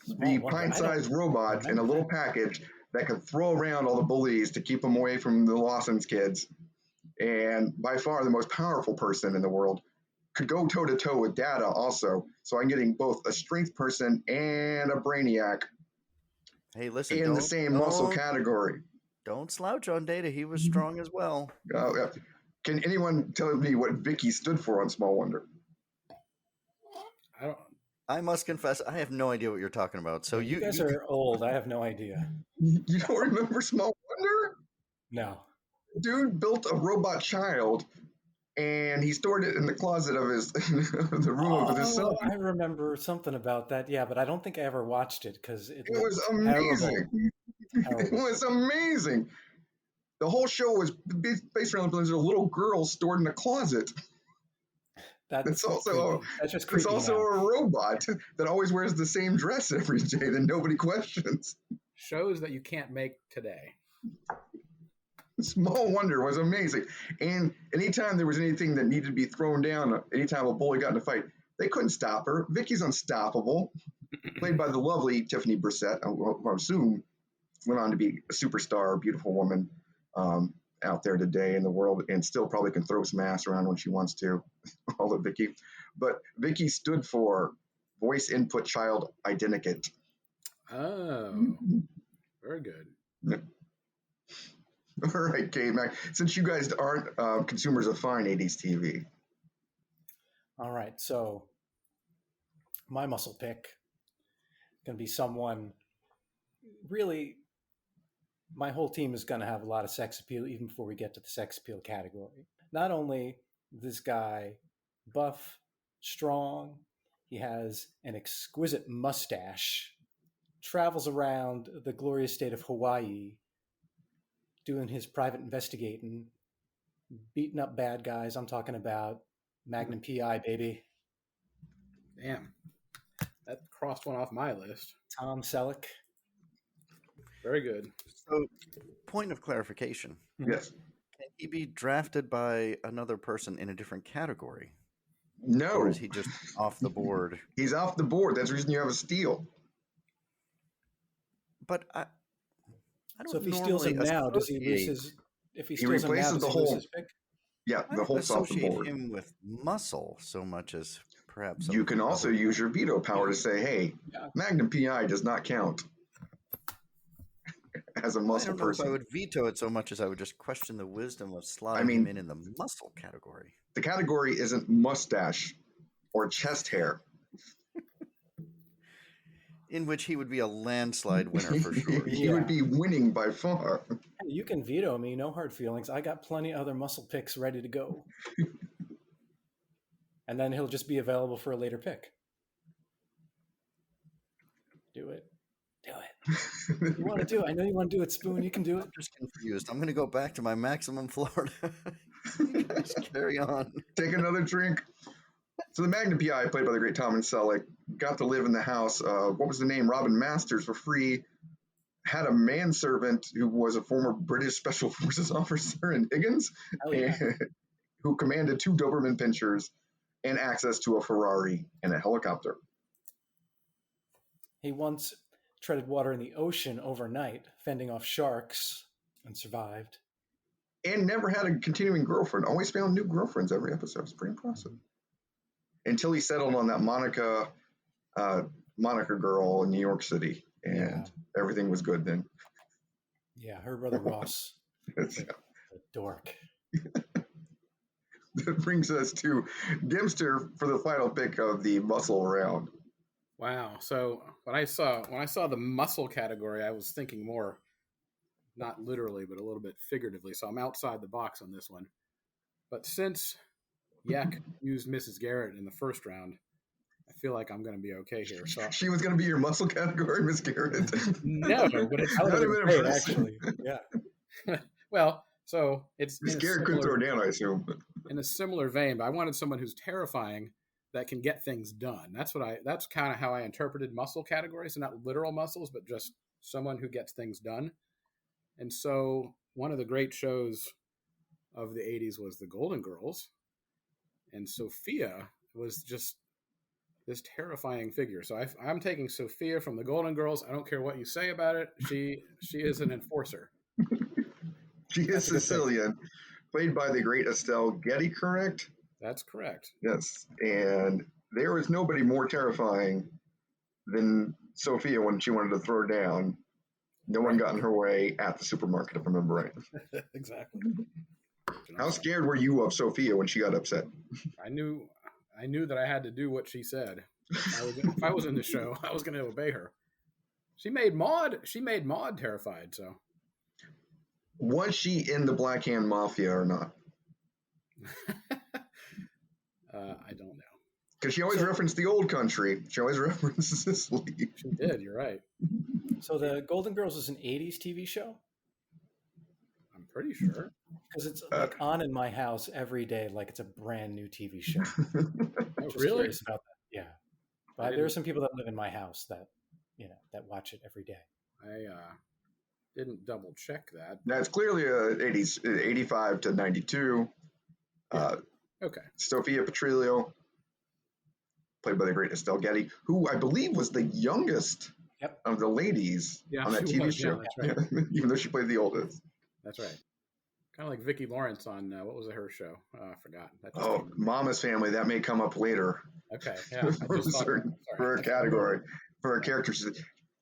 The pint-sized robot in a little package that can throw around all the bullies to keep them away from the Lawson's kids. And by far the most powerful person in the world. Could go toe-to-toe with Data also. So I'm getting both a strength person and a brainiac. Hey, listen, in the same muscle category. Don't slouch on Data. He was strong as well. Can anyone tell me what Vicky stood for on Small Wonder? I must confess, I have no idea what you're talking about. So you guys are old. I have no idea. You don't remember Small Wonder? No. Dude built a robot child, and he stored it in the closet of the room of his son. I remember something about that. Yeah, but I don't think I ever watched it because it was looked amazing. terrible. It was amazing. The whole show was based around there's a little girl stored in a closet. That's also a robot that always wears the same dress every day that nobody questions. Shows that you can't make today. Small Wonder was amazing. And anytime there was anything that needed to be thrown down, anytime a bully got in a fight, they couldn't stop her. Vicky's unstoppable, played by the lovely Tiffany Brissett, who I assume went on to be a superstar, beautiful woman out there today in the world, and still probably can throw some ass around when she wants to. All of Vicky. But Vicky stood for Voice Input Child Identicate. Oh, very good. Yeah. All right, K-Mac. Since you guys aren't consumers of fine 80s TV. All right, so my muscle pick going to be someone really. My whole team is going to have a lot of sex appeal even before we get to the sex appeal category. Not only this guy buff, strong, he has an exquisite mustache, travels around the glorious state of Hawaii, doing his private investigating, beating up bad guys. I'm talking about Magnum PI, baby. Damn. That crossed one off my list. Tom Selleck. Very good. So, point of clarification. Yes. Can he be drafted by another person in a different category? No. Or is he just off the board? He's off the board. That's the reason you have a steal. But I don't. So if he steals him now, does he lose his? If he steals him now, does he lose his pick? Yeah, the whole off the associate board. him with muscle so much as perhaps. You can also use your veto power to say, "Hey, Magnum PI does not count as a muscle person." I would veto it so much as I would just question the wisdom of slotting him in the muscle category. The category isn't mustache or chest hair. In which he would be a landslide winner for sure. He would be winning by far. You can veto me, no hard feelings. I got plenty of other muscle picks ready to go. And then he'll just be available for a later pick. Do it. Do it. You want to do it. I know you want to do it, Spoon. You can do it. I'm just confused. I'm going to go back to my maximum Florida. You guys carry on. Take another drink. So the Magnum PI, played by the great Tom Selleck, got to live in the house. What was the name? Robin Masters, for free. Had a manservant who was a former British Special Forces officer in Higgins, who commanded 2 Doberman Pinschers and access to a Ferrari and a helicopter. He once treaded water in the ocean overnight, fending off sharks, and survived. And never had a continuing girlfriend. Always found new girlfriends every episode. It's pretty impressive. Until he settled on that Monica girl in New York City, and everything was good then. Yeah, her brother Ross. A dork. That brings us to Gimster for the final pick of the muscle round. Wow. So when I saw the muscle category, I was thinking more, not literally, but a little bit figuratively. So I'm outside the box on this one. But since Yak used Mrs. Garrett in the first round, I feel like I'm going to be okay here. So she was going to be your muscle category, Miss Garrett. No, but it's great, actually. Yeah. Well, so it's Miss Garrett couldn't throw down, I assume. In a similar vein, but I wanted someone who's terrifying that can get things done. That's kind of how I interpreted muscle categories, so not literal muscles, but just someone who gets things done. And so one of the great shows of the 80s was The Golden Girls. And Sophia was just this terrifying figure. So I'm taking Sophia from The Golden Girls. I don't care what you say about it. She is an enforcer. She is Sicilian, played by the great Estelle Getty, correct? That's correct. Yes. And there was nobody more terrifying than Sophia when she wanted to throw down. No one got in her way at the supermarket, if I remember right. Exactly. How scared were you of Sophia when she got upset? I knew that I had to do what she said. If I was in the show, I was going to obey her. She made Maude terrified. So Was she in the Black Hand Mafia or not? I don't know. Because she always referenced the old country. She always references this league. She did. You're right. So the Golden Girls is an 80s TV show? I'm pretty sure. Because it's like on in my house every day, like it's a brand new TV show. Oh, really? About that. Yeah. But there are some people that live in my house that, that watch it every day. I didn't double check that. That's clearly a 80s, 85 to 92. Yeah. Okay. Sophia Petrillo, played by the great Estelle Getty, who I believe was the youngest of the ladies on that TV show. Yeah, that's right. Even though she played the oldest. That's right. Kind of like Vicki Lawrence on, what was her show? I forgot. Mama's Family. That may come up later. Okay, yeah. For a category, for a character.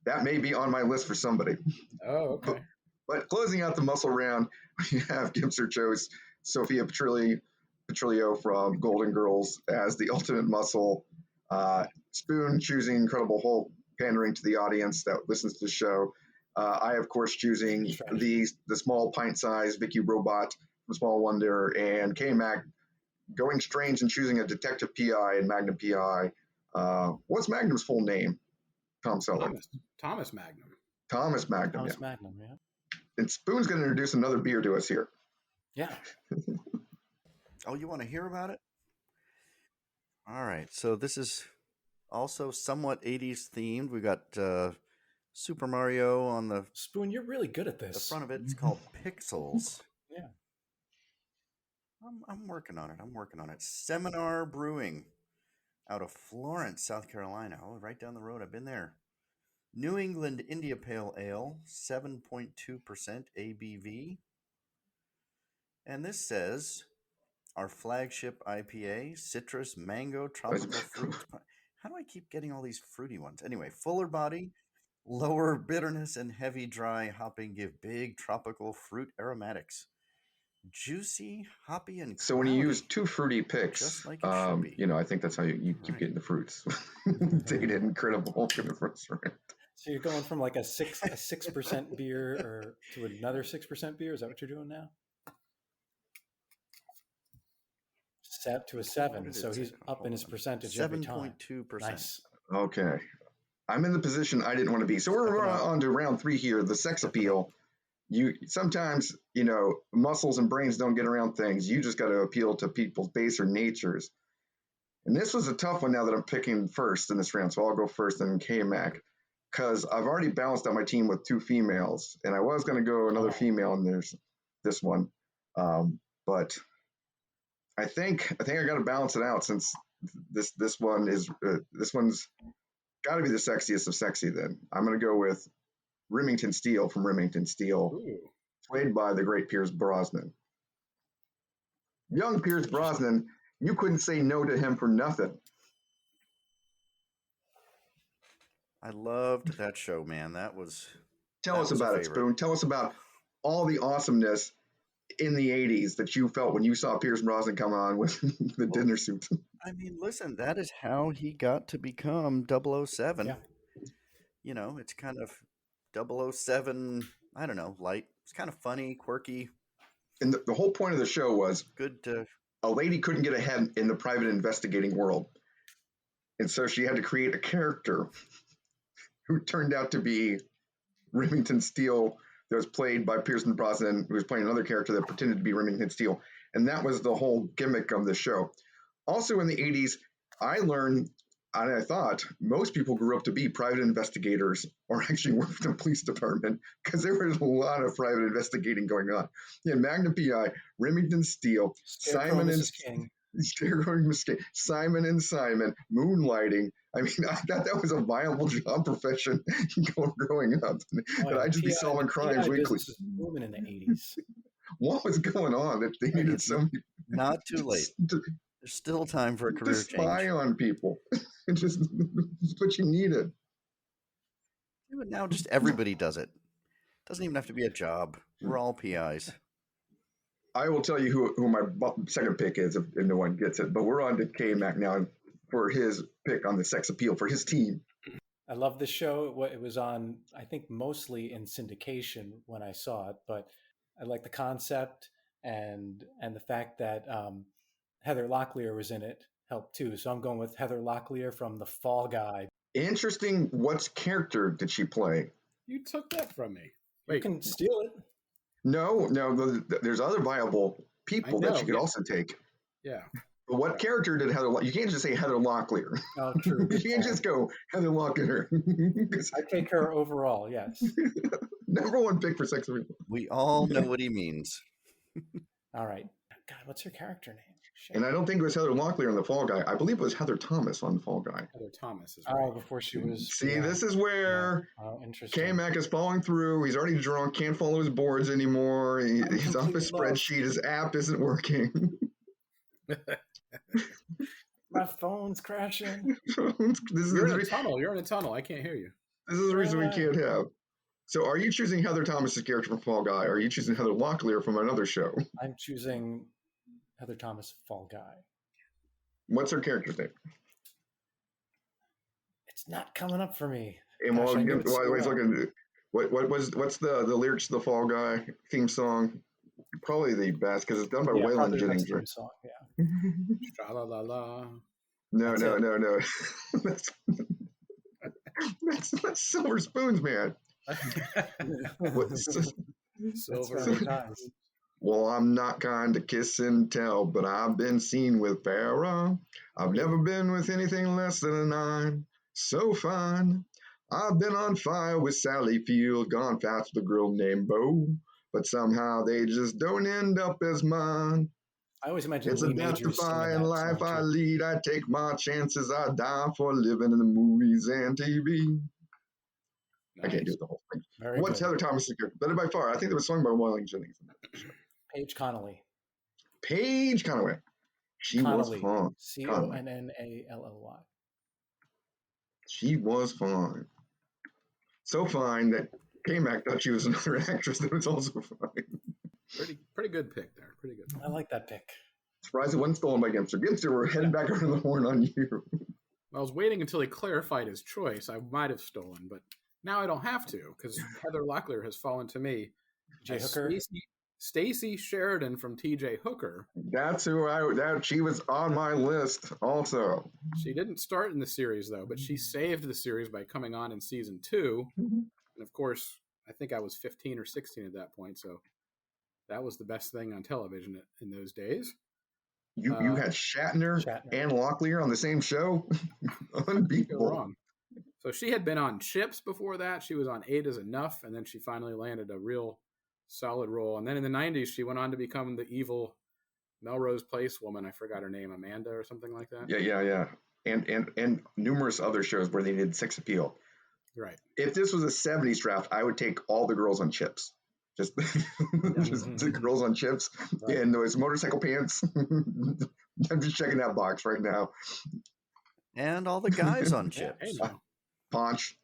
That may be on my list for somebody. Oh, okay. But closing out the muscle round, we have Gimster chose Sophia Petrillo from Golden Girls as the ultimate muscle. Spoon choosing Incredible Hulk, pandering to the audience that listens to the show. I, of course, choosing the small pint-sized Vicky Robot from Small Wonder, and K-Mac going strange and choosing a detective PI and Magnum PI. What's Magnum's full name? Tom Selleck. Thomas Magnum. Thomas Magnum. Thomas Magnum, yeah. And Spoon's going to introduce another beer to us here. Yeah. Oh, you want to hear about it? All right. So this is also somewhat 80s themed. We got Super Mario on the Spoon. You're really good at this. The front of it. It's called Pixels. Yeah. I'm working on it. Seminar Brewing out of Florence, South Carolina. Oh, right down the road. I've been there. New England India Pale Ale, 7.2% ABV. And this says our flagship IPA, citrus, mango, tropical fruit. How do I keep getting all these fruity ones? Anyway, fuller body, lower bitterness, and heavy dry hopping give big tropical fruit aromatics. Juicy, hoppy, and cloudy. So when you use two fruity picks, just like it should be. I think that's how you keep getting the fruits. Taking it Incredible Hulk in the first round. So you're going from like a 6% beer or to another 6% beer? Is that what you're doing now? Set to a 7. So he's up in his percentage every time. 7.2%. Nice. Okay. I'm in the position I didn't want to be. So we're on to round 3 here, the sex appeal. Sometimes, muscles and brains don't get around things. You just got to appeal to people's baser natures. And this was a tough one now that I'm picking first in this round. So I'll go first and K-Mac, because I've already balanced out my team with 2 females, and I was going to go another female, and there's this one. But I think I got to balance it out, since this one's got to be the sexiest of sexy. Then I'm going to go with Remington Steele from Remington Steele, played by the great Pierce Brosnan. Young Pierce Brosnan, you couldn't say no to him for nothing. I loved that show, man. Tell us about it, Spoon. Tell us about all the awesomeness in the 80s that you felt when you saw Pierce Brosnan come on with the dinner suit. I mean, listen, that is how he got to become 007. Yeah. It's kind of 007, I don't know, light. It's kind of funny, quirky. And the whole point of the show was a lady couldn't get ahead in the private investigating world. And so she had to create a character who turned out to be Remington Steele, that was played by Pierce Brosnan, who was playing another character that pretended to be Remington Steele. And that was the whole gimmick of the show. Also in the 80s, I learned, and I thought most people grew up to be private investigators or actually worked for the police department, because there was a lot of private investigating going on. Yeah, Magnum PI, Remington Steele, Simon and King. Simon and Simon, moonlighting. I mean, I thought that was a viable job profession growing up. But I'd just be solving crimes weekly. Women in the 80s. What was going on that they needed so many? Not too late. There's still time for a career change. To spy on people. It's just what you needed. Yeah, but now just everybody does it. Doesn't even have to be a job. We're all PIs. I will tell you who my second pick is if no one gets it. But we're on to K-Mac now for his pick on the sex appeal for his team. I love this show. It was on, I think, mostly in syndication when I saw it. But I like the concept, and the fact that Heather Locklear was in it helped too. So I'm going with Heather Locklear from The Fall Guy. Interesting. What character did she play? You took that from me. Wait, you can steal it. No. There's other viable people that you could also take. Yeah. But what character did Heather? You can't just say Heather Locklear. Oh, true. You can't just go Heather Locklear. I take her overall. Yes. Number one pick for Sex Appeal. We all know what he means. All right. God, what's her character name? Shit. And I don't think it was Heather Locklear on The Fall Guy. I believe it was Heather Thomas on The Fall Guy. Heather Thomas is right. Before she was. See, this is where K-Mac is falling through. He's already drunk, can't follow his boards anymore. He's off his spreadsheet. His app isn't working. My phone's crashing. You're in a tunnel. You're in a tunnel. I can't hear you. This is the reason we can't have. So are you choosing Heather Thomas's character from Fall Guy, or are you choosing Heather Locklear from another show? I'm choosing Heather Thomas, Fall Guy. What's her character name? It's not coming up for me. And while he's looking, what's the lyrics to the Fall Guy theme song? Probably the best because it's done by Waylon Jennings. Theme song, yeah. Tra-la-la-la. No. that's Silver Spoons, man. Silver times. Well, I'm not kind of kiss and tell, but I've been seen with Farrah. I've never been with anything less than a 9. So fine. I've been on fire with Sally Field, gone fast with a girl named Bo, but somehow they just don't end up as mine. I always imagine it's a death-defying life I lead. I take my chances. I die for a living in the movies and TV. Nice. I can't do the whole thing. What's Heather Thomas's character? Better by far. I think it was sung by Waylon Jennings. Paige Connolly. Paige Connolly. She was fun. Connally. She was fine. So fine that K-Mac thought she was another actress that was also fine. Pretty good pick there. Pretty good. I like that pick. Surprised it wasn't stolen by Gimster. Gimster, we're heading back around the horn on you. I was waiting until he clarified his choice. I might have stolen, but now I don't have to because Heather Locklear has fallen to me. J. Hooker. Stacey Sheridan from T.J. Hooker. That's who she was on my list also. She didn't start in the series, though, but she saved the series by coming on in season 2. Mm-hmm. And, of course, I think I was 15 or 16 at that point, so that was the best thing on television in those days. You had Shatner and Locklear on the same show? Unbeatable. Wrong. So she had been on Chips before that. She was on 8 is Enough, and then she finally landed a real solid role. And then in the 90s, she went on to become the evil Melrose Place woman. I forgot her name, Amanda or something like that. Yeah. And numerous other shows where they did sex appeal. Right. If this was a 70s draft, I would take all the girls on Chips. Just the girls on Chips and those motorcycle pants. I'm just checking that box right now. And all the guys on Chips. Ponch.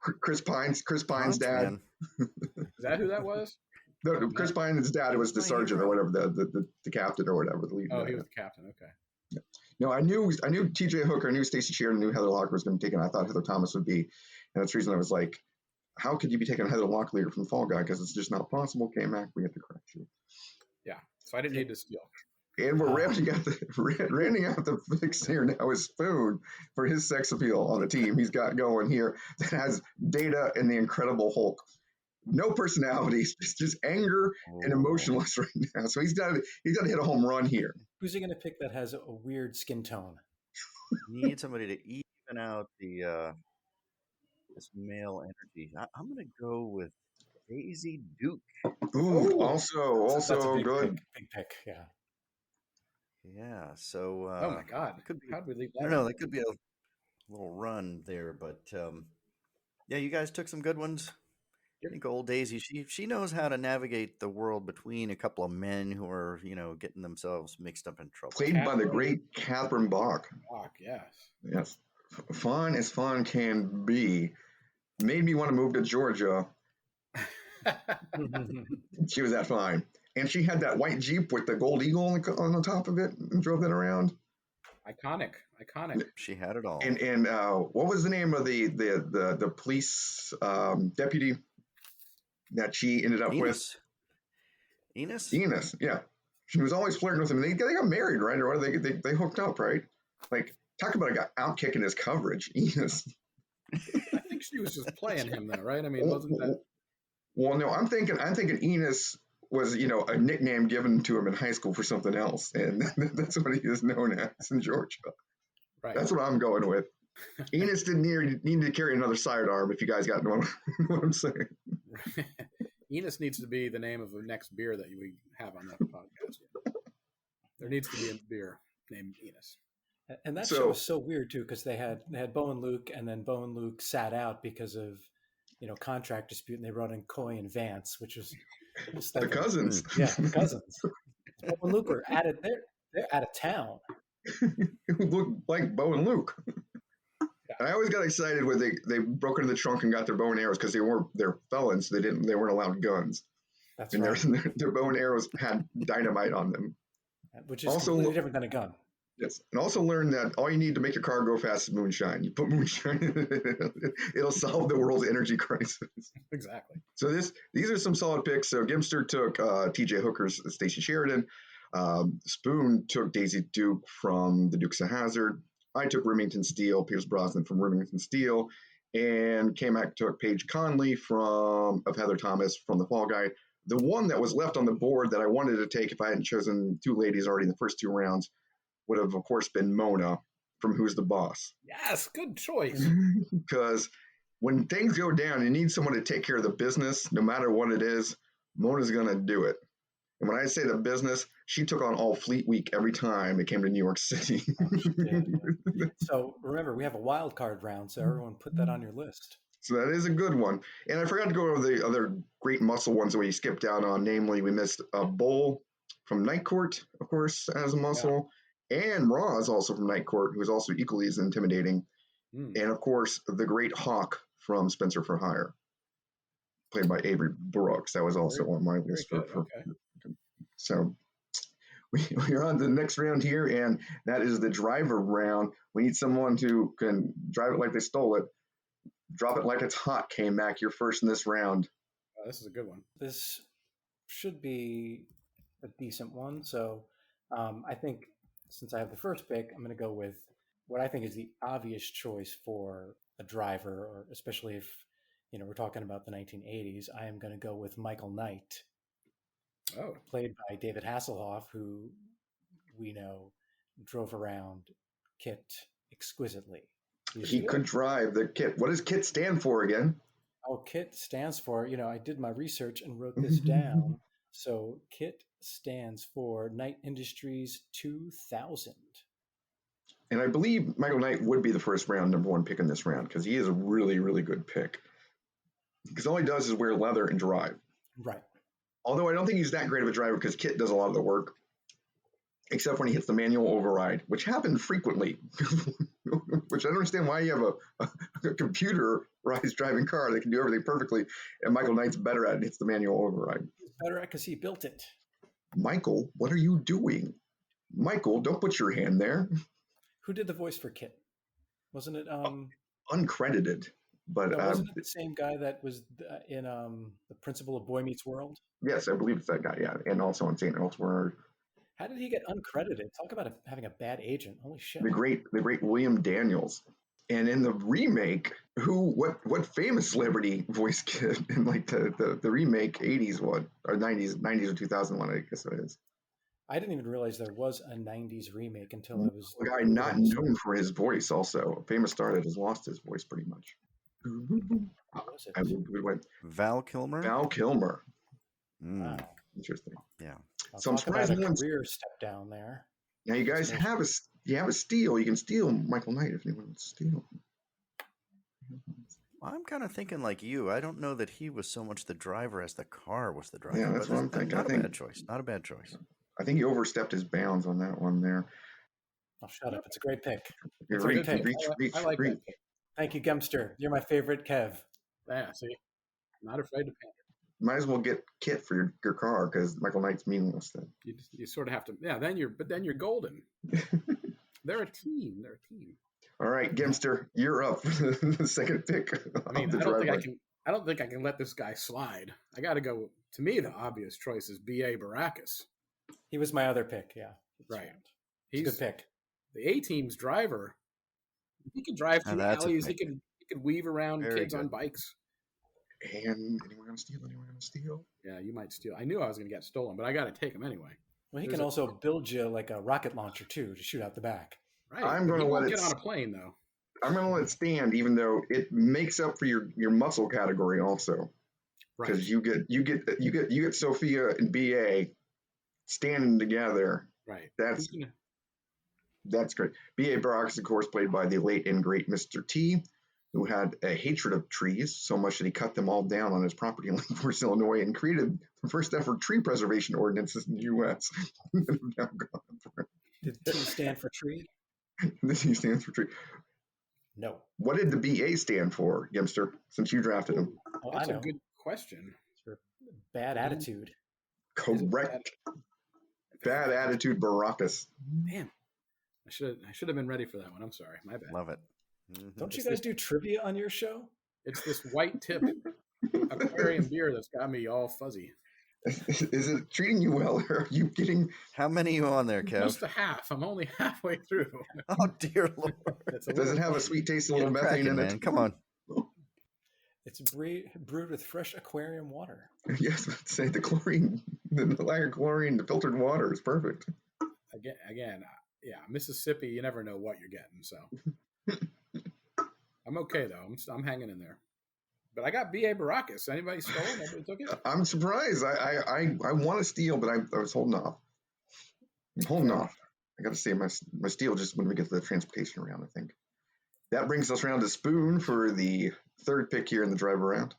Chris Pine's dad. Man. Is that who that was? No, Chris Pine's dad was the sergeant or whatever, the captain or whatever. The lead. He was the captain. Okay. Yeah. No, I knew T.J. Hooker, I knew Stacey Sheridan, knew Heather Locklear was going to be taken. I thought Heather Thomas would be, and that's the reason I was like, how could you be taking Heather Locklear from Fall Guy? Because it's just not possible. K-Mac, we have to correct you. Yeah, so I didn't need to steal. And we're rounding out the fix here now is Spoon for his sex appeal on the team he's got going here that has Data and the Incredible Hulk. No personality, just anger and emotionless right now. So he's got to hit a home run here. Who's he going to pick that has a weird skin tone? Need somebody to even out the this male energy. I'm going to go with Daisy Duke. Ooh, also big good. Big pick, yeah. Yeah, so... oh, my God. How'd we leave that? I don't know. That could be a little run there, but... yeah, you guys took some good ones. I think old Daisy, she knows how to navigate the world between a couple of men who are, getting themselves mixed up in trouble. Played by the great Catherine Bach. Bach, yes. Yes. Fun as fun can be. Made me want to move to Georgia. She was that fine. And she had that white Jeep with the gold eagle on the top of it and drove it around. Iconic. She had it all. And what was the name of the police deputy? that she ended up Enos. with. Enos, yeah. She was always flirting with him. They got married, right? Or they hooked up, right? Like, talk about a guy out kicking his coverage. Enos. I think she was just playing him, though, right? I mean, wasn't that? Well, no, I'm thinking Enos was, a nickname given to him in high school for something else, and that's what he is known as in Georgia. Right. That's what I'm going with. Enos didn't need to carry another sidearm, if you guys got what I'm saying. Enos needs to be the name of the next beer that we have on that podcast. There needs to be a beer named Enos. And that show was so weird too, because they had Bo and Luke, and then Bo and Luke sat out because of contract dispute, and they brought in Coy and Vance, which was the cousins. Yeah, the cousins. Bo and Luke are at it. They're out of town. Look like Bo and Luke. And I always got excited when they broke into the trunk and got their bow and arrows, because they're felons. They weren't allowed guns. That's and right. Their bow and arrows had dynamite on them, which is also completely different than a gun. Yes, and also learn that all you need to make your car go fast is moonshine. You put moonshine in it, it'll solve the world's energy crisis. Exactly. So these are some solid picks. So Gimster took T.J. Hooker's Stacey Sheridan. Spoon took Daisy Duke from the Dukes of Hazzard. I took Remington Steele, Pierce Brosnan from Remington Steele. And K-Mac took Paige Conley of Heather Thomas from The Fall Guy. The one that was left on the board that I wanted to take if I hadn't chosen two ladies already in the first two rounds would have, of course, been Mona from Who's the Boss. Yes, good choice. Because when things go down, you need someone to take care of the business, no matter what it is. Mona's going to do it. And when I say the business, she took on all Fleet Week every time it came to New York City. So remember, we have a wild card round, so everyone put that on your list. So that is a good one. And I forgot to go over the other great muscle ones that we skipped out on. Namely, we missed Bull from Night Court, of course, as a muscle. Yeah. And Roz, also from Night Court, who is also equally as intimidating. And, of course, the great Hawk from Spencer for Hire, played by Avery Brooks. That was also on my list. So we're on to the next round here, and that is the driver round. We need someone who can drive it like they stole it, drop it like it's hot. K-Mac, you're first in this round. This is a good one. This should be a decent one. So I think, since I have the first pick, I'm going to go with what I think is the obvious choice for a driver, or especially if, we're talking about the 1980s, I am going to go with Michael Knight, played by David Hasselhoff, who we know drove around KIT exquisitely. He could drive the KIT. What does KIT stand for again? Oh, KIT stands for, I did my research and wrote this down. So KIT stands for Knight Industries 2000. And I believe Michael Knight would be the first round number one pick in this round, because he is a really, really good pick. Because all he does is wear leather and drive. Right. Although I don't think he's that great of a driver, because KIT does a lot of the work, except when he hits the manual override, which happened frequently. Which I don't understand why you have a computerized driving car that can do everything perfectly, and Michael Knight's better at it. Hits the manual override. He's better at it because he built it. Michael, what are you doing? Michael, don't put your hand there. Who did the voice for KIT? Wasn't it uncredited? But wasn't it the same guy that was in The Principal of Boy Meets World? Yes, I believe it's that guy. Yeah, and also on St. Elsewhere. How did he get uncredited? Talk about having a bad agent. Holy shit! The great William Daniels. And in the remake, what famous celebrity voiced KIT in like the remake 80s one or 90s or 2001? I guess it is. I didn't even realize there was a 90s remake until I was a guy not known for his voice. Also, a famous star that has lost his voice pretty much. How was it? We went Val Kilmer. Val Kilmer. Wow. Interesting. Yeah. So I'm surprised about a career step down there. Now you guys have a steal. You can steal Michael Knight if anyone wants to steal. I'm kind of thinking like you. I don't know that he was so much the driver as the car was the driver. Yeah, that's what I'm thinking. Not a bad choice. Not a bad choice. I think he overstepped his bounds on that one there. Oh, shut up. It's a great pick. Reach. I like that pick. Thank you, Gemster. You're my favorite Kev. Yeah, see? Not afraid to pander. Might as well get KIT for your car, because Michael Knight's meaningless then. You sort of have to, then you're golden. They're a team. All right, Gemster, you're up for the second pick. I I don't think I can let this guy slide. I got to go. To me, the obvious choice is B.A. Baracus. He was my other pick. Yeah, right. He's a good pick. The A-team's driver. He could drive through alleys. He could weave around kids on bikes. And anyone going to steal? Yeah, you might steal. I knew I was going to get stolen, but I got to take him anyway. Well, he can also build you like a rocket launcher too to shoot out the back. Right. I'm going to let it get on a plane though. I'm going to let it stand, even though it makes up for your muscle category also. Right. Because you get Sophia and BA standing together. Right. That's great. B.A. Baracus, of course, played by the late and great Mr. T, who had a hatred of trees so much that he cut them all down on his property in Lake Forest, Illinois, and created the first ever tree preservation ordinances in the U.S. Did T stand for tree? The T stands for tree. No. What did the B.A. stand for, Gimster, since you drafted him? Oh, that's a good question. For bad attitude. Correct. Bad attitude Baracus. Damn. I should have been ready for that one. I'm sorry. My bad. Love it. Mm-hmm. Don't you guys do trivia on your show? It's this white tip aquarium beer that's got me all fuzzy. Is it treating you well, or are you getting... How many are you on there, Kev? Just a half. I'm only halfway through. Oh, dear Lord. Does it have a sweet taste, a little methane in it? Come on. It's brewed with fresh aquarium water. Yes, I'd say the chlorine, the lack of chlorine, the filtered water is perfect. Again, yeah, Mississippi, you never know what you're getting, so... I'm okay though. I'm hanging in there. But I got B.A. Baracus. Anybody stole? Nobody took it? I'm surprised. I want to steal, but I was holding off. I'm holding off. I got to save my steal just when we get to the transportation round, I think. That brings us around to Spoon for the third pick here in the driver round.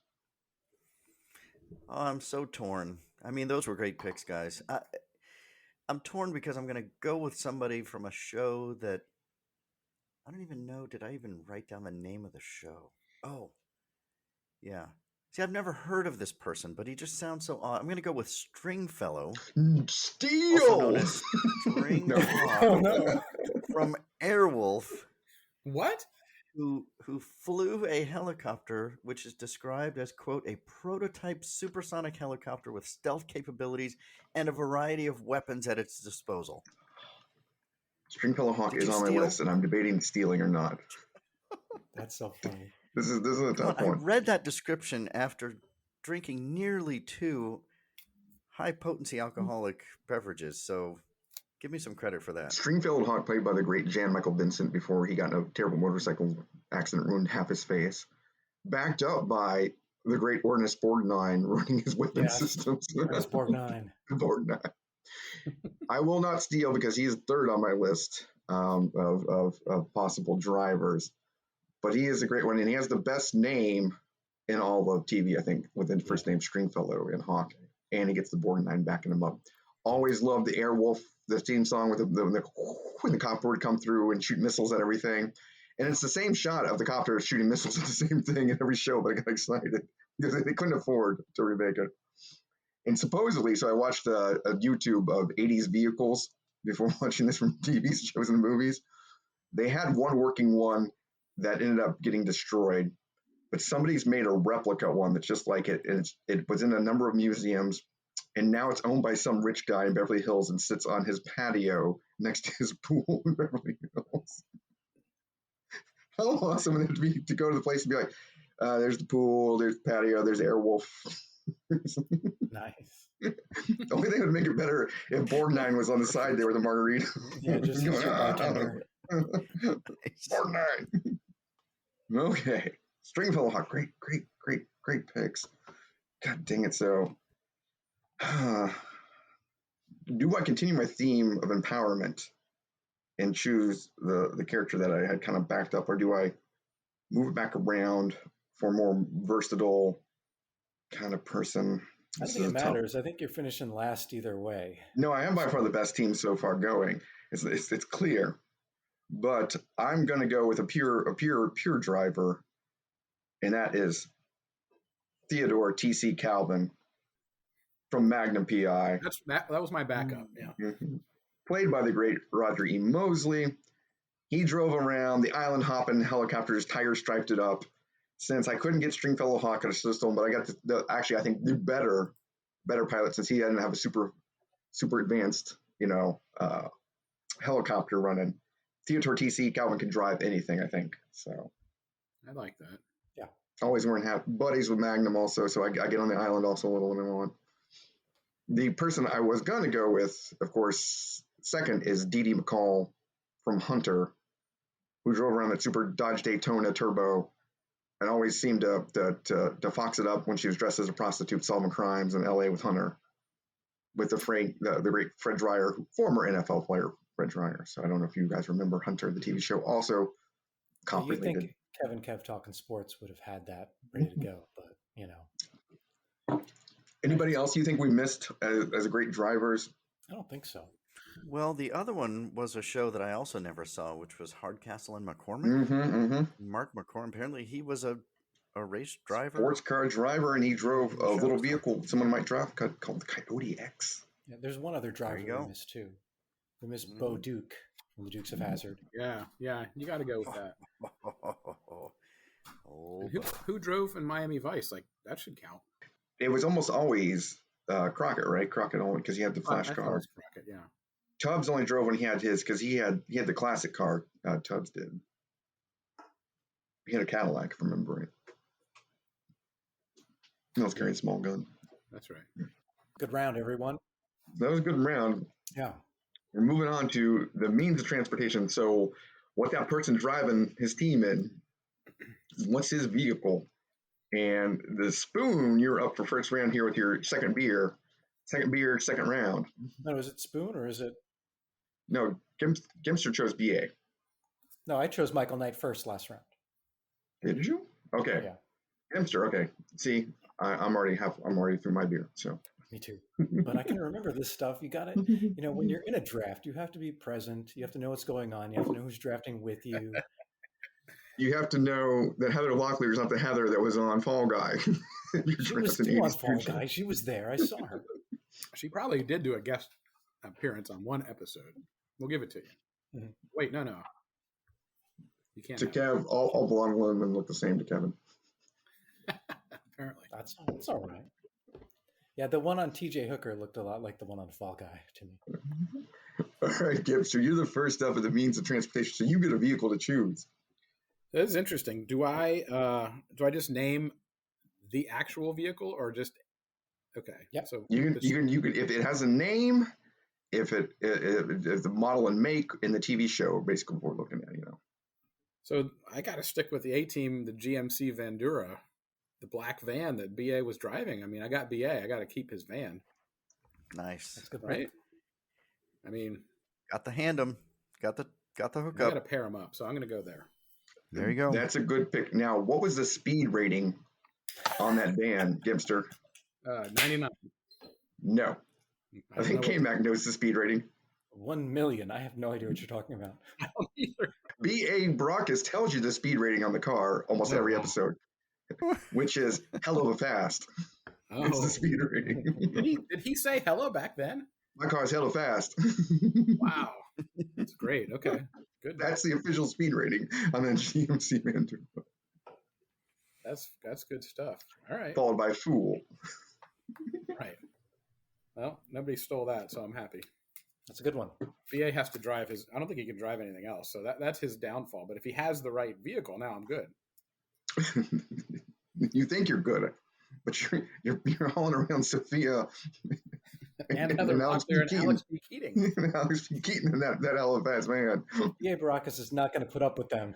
Oh, I'm so torn. I mean, those were great picks, guys. I'm torn because I'm going to go with somebody from a show that I don't even know. Did I even write down the name of the show? Oh, yeah. See, I've never heard of this person, but he just sounds so odd. I'm going to go with Stringfellow. Steel! Also known as Stringhawk from Airwolf. What? Who flew a helicopter which is described as, quote, a prototype supersonic helicopter with stealth capabilities and a variety of weapons at its disposal. Stringfellow Hawk is on my list, and I'm debating stealing or not. That's so funny. This is a tough one. I read that description after drinking nearly 2 high-potency alcoholic beverages, so give me some credit for that. Stringfellow Hawk, played by the great Jan Michael Vincent before he got in a terrible motorcycle accident, ruined half his face. Backed up by the great Ornus Borgnine running his weapon systems. Ornus Borgnine. Borgnine. I will not steal because he's third on my list of possible drivers. But he is a great one, and he has the best name in all of TV, I think, with the first name Stringfellow and Hawk. And he gets the Borgnine backing him up. Always loved the Airwolf, the theme song with when the copter would come through and shoot missiles at everything. And it's the same shot of the copter shooting missiles at the same thing in every show, but I got excited because they couldn't afford to remake it. And supposedly, so I watched a YouTube of 80s vehicles before watching this from TV shows and movies. They had one working one that ended up getting destroyed, but somebody's made a replica one that's just like it. And it was in a number of museums, and now it's owned by some rich guy in Beverly Hills and sits on his patio next to his pool in Beverly Hills. How awesome would it be to go to the place and be like, there's the pool, there's the patio, there's Airwolf. Nice. The only thing that would make it better if Borgnine was on the side there with a margarita. Yeah, just use your bartender. Borgnine. Okay. Stringfellow Hawk. Great picks. God dang it. So, do I continue my theme of empowerment and choose the character that I had kind of backed up, or do I move it back around for a more versatile kind of person? I think it matters. I think you're finishing last either way. No, I am by far the best team so far going. It's clear. But I'm going to go with a pure driver, and that is Theodore T.C. Calvin from Magnum P.I. That was my backup, yeah. Mm-hmm. Played by the great Roger E. Mosley. He drove around the island hopping helicopters, tire striped it up, since I couldn't get Stringfellow Hawk at a system, but I got actually I think the better pilot since he didn't have a super advanced helicopter running. Theodore TC Calvin can drive anything, I think. So I like that. Yeah. Always wearing buddies with Magnum also, so I get on the island also a little when I want. The person I was going to go with, of course, second is Dee Dee McCall from Hunter, who drove around that super Dodge Daytona Turbo and always seemed to fox it up when she was dressed as a prostitute solving crimes in L.A. with Hunter, with the great Fred Dryer, former NFL player Fred Dryer. So I don't know if you guys remember Hunter, the TV show, also comp You related. think Kevin Kev Talking Sports would have had that ready to go, but Anybody else you think we missed as great drivers? I don't think so. Well, the other one was a show that I also never saw, which was Hardcastle and McCormick. Mark McCormick. Apparently, he was a race driver, sports car driver, and he drove a little vehicle someone might drive called the Coyote X. Yeah, there's one other driver we missed too. We missed Bo Duke from the Dukes of Hazzard. Yeah, you got to go with that. Who drove in Miami Vice? Like that should count. It was almost always Crockett, right? Crockett only because he had the flash car. Crockett, yeah. Tubbs only drove when he had his because he had the classic car. Tubbs did. He had a Cadillac, if I remember right. He was carrying a small gun. That's right. Good round, everyone. That was a good round. Yeah. We're moving on to the means of transportation. So, what that person driving his team in? What's his vehicle? And the Spoon, you're up for first round here with your second beer, second round. No, is it Spoon or is it? No, Gimster chose BA. No, I chose Michael Knight first last round. Did you? Okay. Yeah. Gimster. Okay. See, I'm already through my beer. So. Me too. But I can remember this stuff. You got it. When you're in a draft, you have to be present. You have to know what's going on. You have to know who's drafting with you. You have to know that Heather Locklear is not the Heather that was on Fall Guy. She was still on Fall Guy. She was there. I saw her. She probably did do a guest appearance on one episode. We'll give it to you. Mm-hmm. Wait, no. You can't. To Kev, all blonde women look the same to Kevin. Apparently. That's all right. Yeah, the one on TJ Hooker looked a lot like the one on Fall Guy to me. All right, Gibbs. So you're the first up of the means of transportation. So you get a vehicle to choose. That is interesting. Do I just name the actual vehicle or just okay? Yeah. So you can if it has a name, if the model and make in the TV show, basically what we're looking at, So I got to stick with the A-Team, the GMC Vandura, the black van that BA was driving. I mean, I got BA. I got to keep his van. Nice. That's good, right? I mean, got to hand him. Got the hookup. I got to pair them up. So I'm going to go there. There you go. That's a good pick. Now, what was the speed rating on that van, Gimster? 99. No. I think K-Mac knows the speed rating. 1 million. I have no idea what you're talking about. I don't either. B.A. Brockus tells you the speed rating on the car almost every episode, which is hell of a fast. Oh. It's the speed rating. Did he say hello back then? My car's hella fast. Wow. That's great. Okay. Good. That's the official speed rating on the GMC Vandura. That's good stuff. All right. Followed by Fool. Right. Well, nobody stole that, so I'm happy. That's a good one. BA has to drive his. I don't think he can drive anything else, so that's his downfall. But if he has the right vehicle, now I'm good. You think you're good, but you're hauling around Sophia and Heather Alex P. Keating. Alex P. Keating and that hella fast man. Yeah, Baracus is not going to put up with them.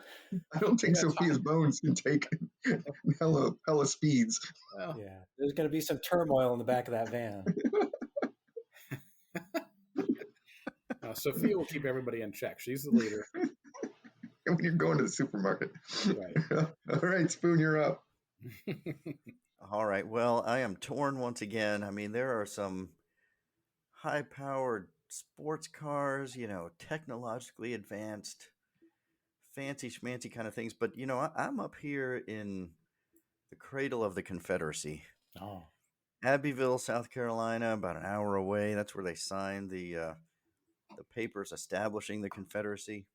I don't think Sophia's bones can take hella speeds. Well, yeah, there's going to be some turmoil in the back of that van. Sophia will keep everybody in check. She's the leader. And when you're going to the supermarket. Right. All right, Spoon, you're up. All right. Well, I am torn once again. I mean, there are some high-powered sports cars, technologically advanced, fancy schmancy kind of things. But, I'm up here in the cradle of the Confederacy. Oh. Abbeville, South Carolina, about an hour away. That's where they signed the papers establishing the Confederacy.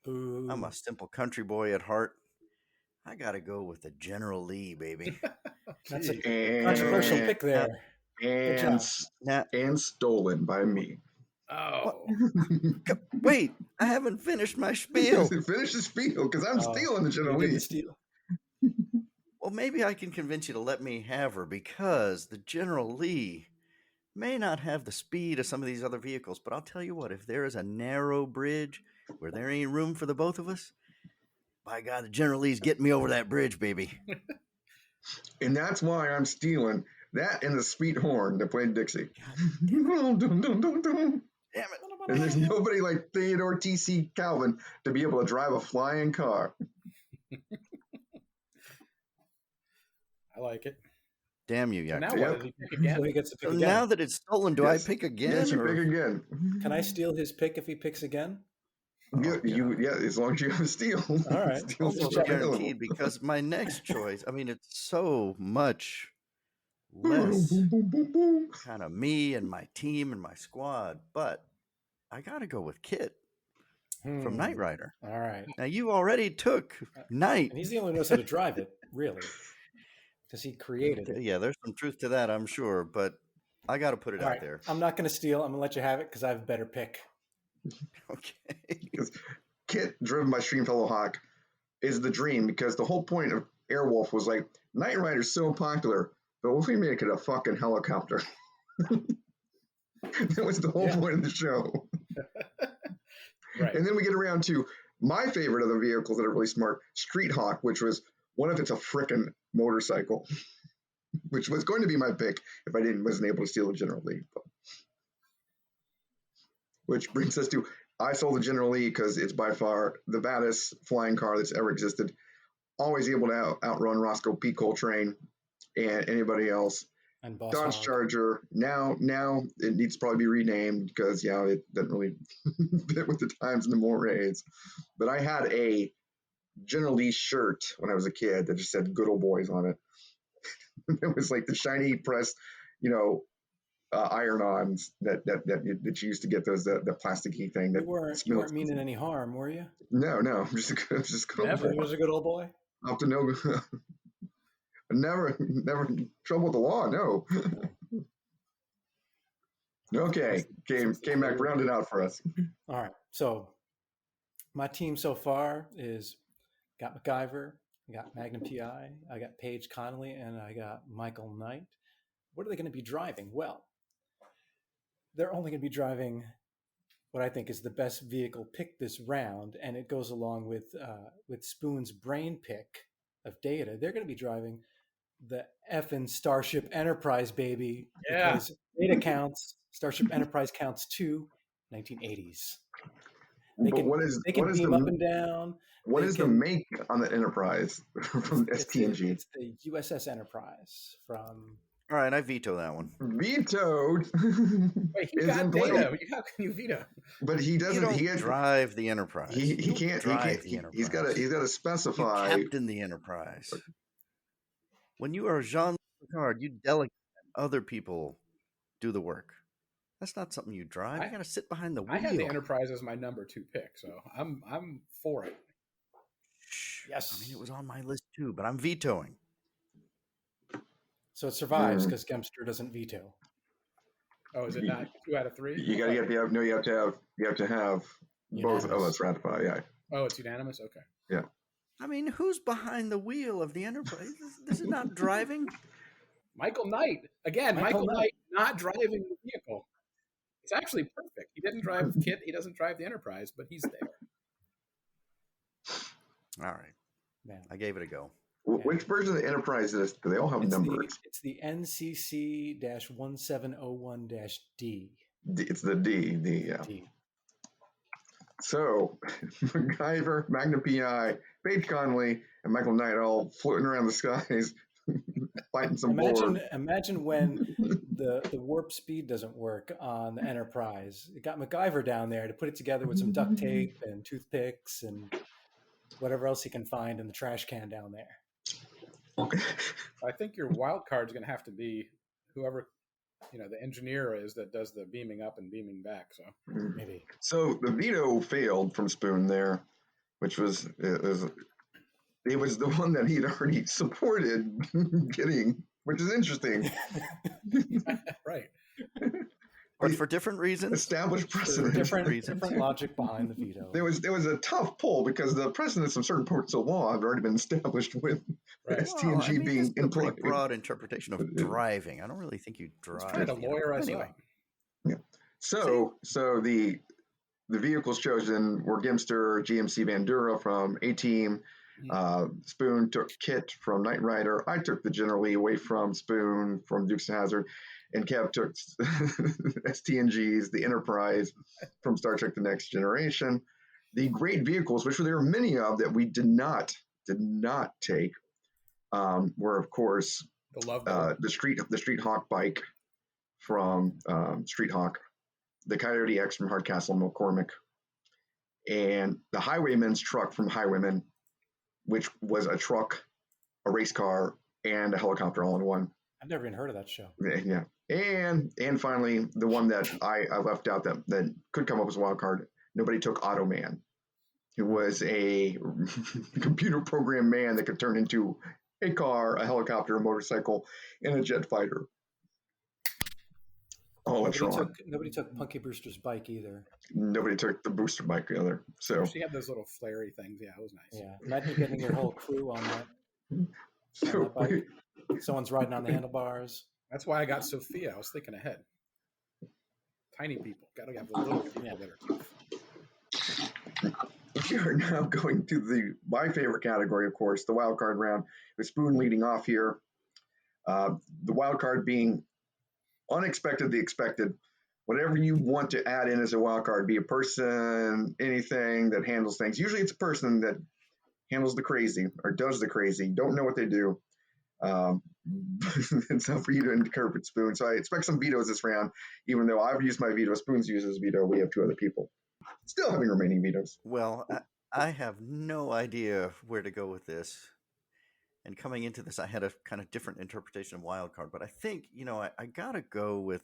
Ooh. I'm a simple country boy at heart. I got to go with the General Lee, baby. That's a controversial pick there. And stolen by me. Oh. Wait, I haven't finished my spiel. Finish the spiel, because I'm stealing the General Lee. Well, maybe I can convince you to let me have her, because the General Lee may not have the speed of some of these other vehicles, but I'll tell you what, if there is a narrow bridge where there ain't room for the both of us, by God, the General Lee's getting me over that bridge, baby. And that's why I'm stealing that and the sweet horn that played Dixie. Damn it. And there's nobody like Theodore T.C. Calvin to be able to drive a flying car. I like it. Damn you, So now what does he pick again? So he gets to pick So again. now that it's stolen, do I pick again? Yes, you pick again. Can I steal his pick if he picks again? Yeah, as long as you have a steal. All right. Almost guaranteed, because my next choice, I mean, it's so much less kind of me and my team and my squad, but I got to go with Kit from Knight Rider. All right. Now, you already took Knight. And he's the only one who knows how to drive it, really, because he created it. Yeah, there's some truth to that, I'm sure, but I got to put it All out right. there. I'm not going to steal. I'm going to let you have it because I have a better pick. Okay. Because Kit, driven by Stringfellow Hawk, is the dream, because the whole point of Airwolf was like, Knight Rider's so popular, but what if we make it a fucking helicopter? That was the whole point of the show. Right. And then we get around to my favorite of the vehicles that are really smart, Street Hawk, which was one of it's a frickin' motorcycle, which was going to be my pick if I wasn't able to steal the General Lee. Which brings us to, I sold the General Lee because it's by far the baddest flying car that's ever existed. Always able to outrun Roscoe P. Coltrane and anybody else. And Boss Dodge Hog. Charger. Now it needs to probably be renamed because it doesn't really fit with the times and the more raids. But I had a General Lee shirt when I was a kid that just said "Good Old Boys" on it. It was like the shiny press, iron-ons that you used to get those the plasticky thing that you weren't meaning any harm, were you? No, I'm just a good old boy. Never was a good old boy. Up to no, never trouble with the law. No. Okay, came back, rounded out for us. All right, so my team so far is got MacGyver, I got Magnum PI, I got Paige Connolly, and I got Michael Knight. What are they going to be driving? Well, they're only going to be driving what I think is the best vehicle picked this round, and it goes along with Spoon's brain pick of Data. They're going to be driving the effing Starship Enterprise, baby. Yeah. Because Data counts, Starship Enterprise counts too, 1980s. They can beam up and down. What is the make on the Enterprise from STNG? It's the USS Enterprise from... All right, I veto that one. Vetoed. Wait, he got Data. How can you veto? But he doesn't. He drive the Enterprise. He can't drive the Enterprise. He's got to specify. You captain the Enterprise. When you are Jean Picard, you delegate other people do the work. That's not something you drive. You got to sit behind the wheel. I had the Enterprise as my number 2 pick, so I'm for it. Yes. I mean, it was on my list too, but I'm vetoing. So it survives because Gemster doesn't veto. Oh, is it not 2 out of 3? You have to have both of us ratify. Yeah. Oh, it's unanimous. Okay. Yeah. I mean, who's behind the wheel of the Enterprise? This is not driving. Michael Knight again. Michael Knight not driving the vehicle. It's actually perfect. He didn't drive Kit. He doesn't drive the Enterprise, but he's there. All right. Man. I gave it a go. Which version of the Enterprise is? Do they all have numbers? It's the NCC-1701-D. It's the D. Yeah. D. So, MacGyver, Magnum PI, Paige Connolly, and Michael Knight all floating around the skies, fighting some board. Imagine when the warp speed doesn't work on the Enterprise. It got MacGyver down there to put it together with some duct tape and toothpicks and whatever else he can find in the trash can down there. I think your wild card is going to have to be whoever, the engineer is that does the beaming up and beaming back. So maybe. So the veto failed from Spoon there, which was it was the one that he'd already supported getting, which is interesting. Right. But for different reasons. Established precedent. Different logic behind the veto. There was a tough pull because the precedents of certain parts of law have already been established with STNG being a pretty broad interpretation of driving. I don't really think you drive. He's trying to lawyer us up. Yeah. So the vehicles chosen were Gimster, GMC Bandura from A-Team. Spoon took Kit from Knight Rider. I took the Generally away from Spoon from Dukes of Hazzard. And Kev took STNGs, the Enterprise from Star Trek The Next Generation. The great vehicles, which there were many of that we did not take, were, of course, the Street Hawk bike from Street Hawk, the Coyote X from Hardcastle McCormick, and the Highwayman's truck from Highwayman, which was a truck, a race car, and a helicopter all in one. I've never even heard of that show. Yeah. And finally, the one that I left out that could come up as a wild card, nobody took Automan, who was a computer program man that could turn into a car, a helicopter, a motorcycle, and a jet fighter. Nobody took Punky Brewster's bike either. Nobody took the booster bike either. So she had those little flary things. Yeah, it was nice. Yeah, imagine getting your whole crew on that. So bike. Someone's riding on the handlebars. That's why I got Sophia. I was thinking ahead. Tiny people. Got to have the little people that are tough. We are now going to my favorite category, of course, the wild card round, with Spoon leading off here. The wild card being unexpected, the expected. Whatever you want to add in as a wild card, be a person, anything that handles things. Usually it's a person that handles the crazy or does the crazy. Don't know what they do. It's not for you to interpret, Spoon. So I expect some vetoes this round, even though I've used my veto. Spoon's used his veto. We have two other people still having remaining vetoes. Well, I have no idea where to go with this. And coming into this, I had a kind of different interpretation of wild card. But I think, I got to go with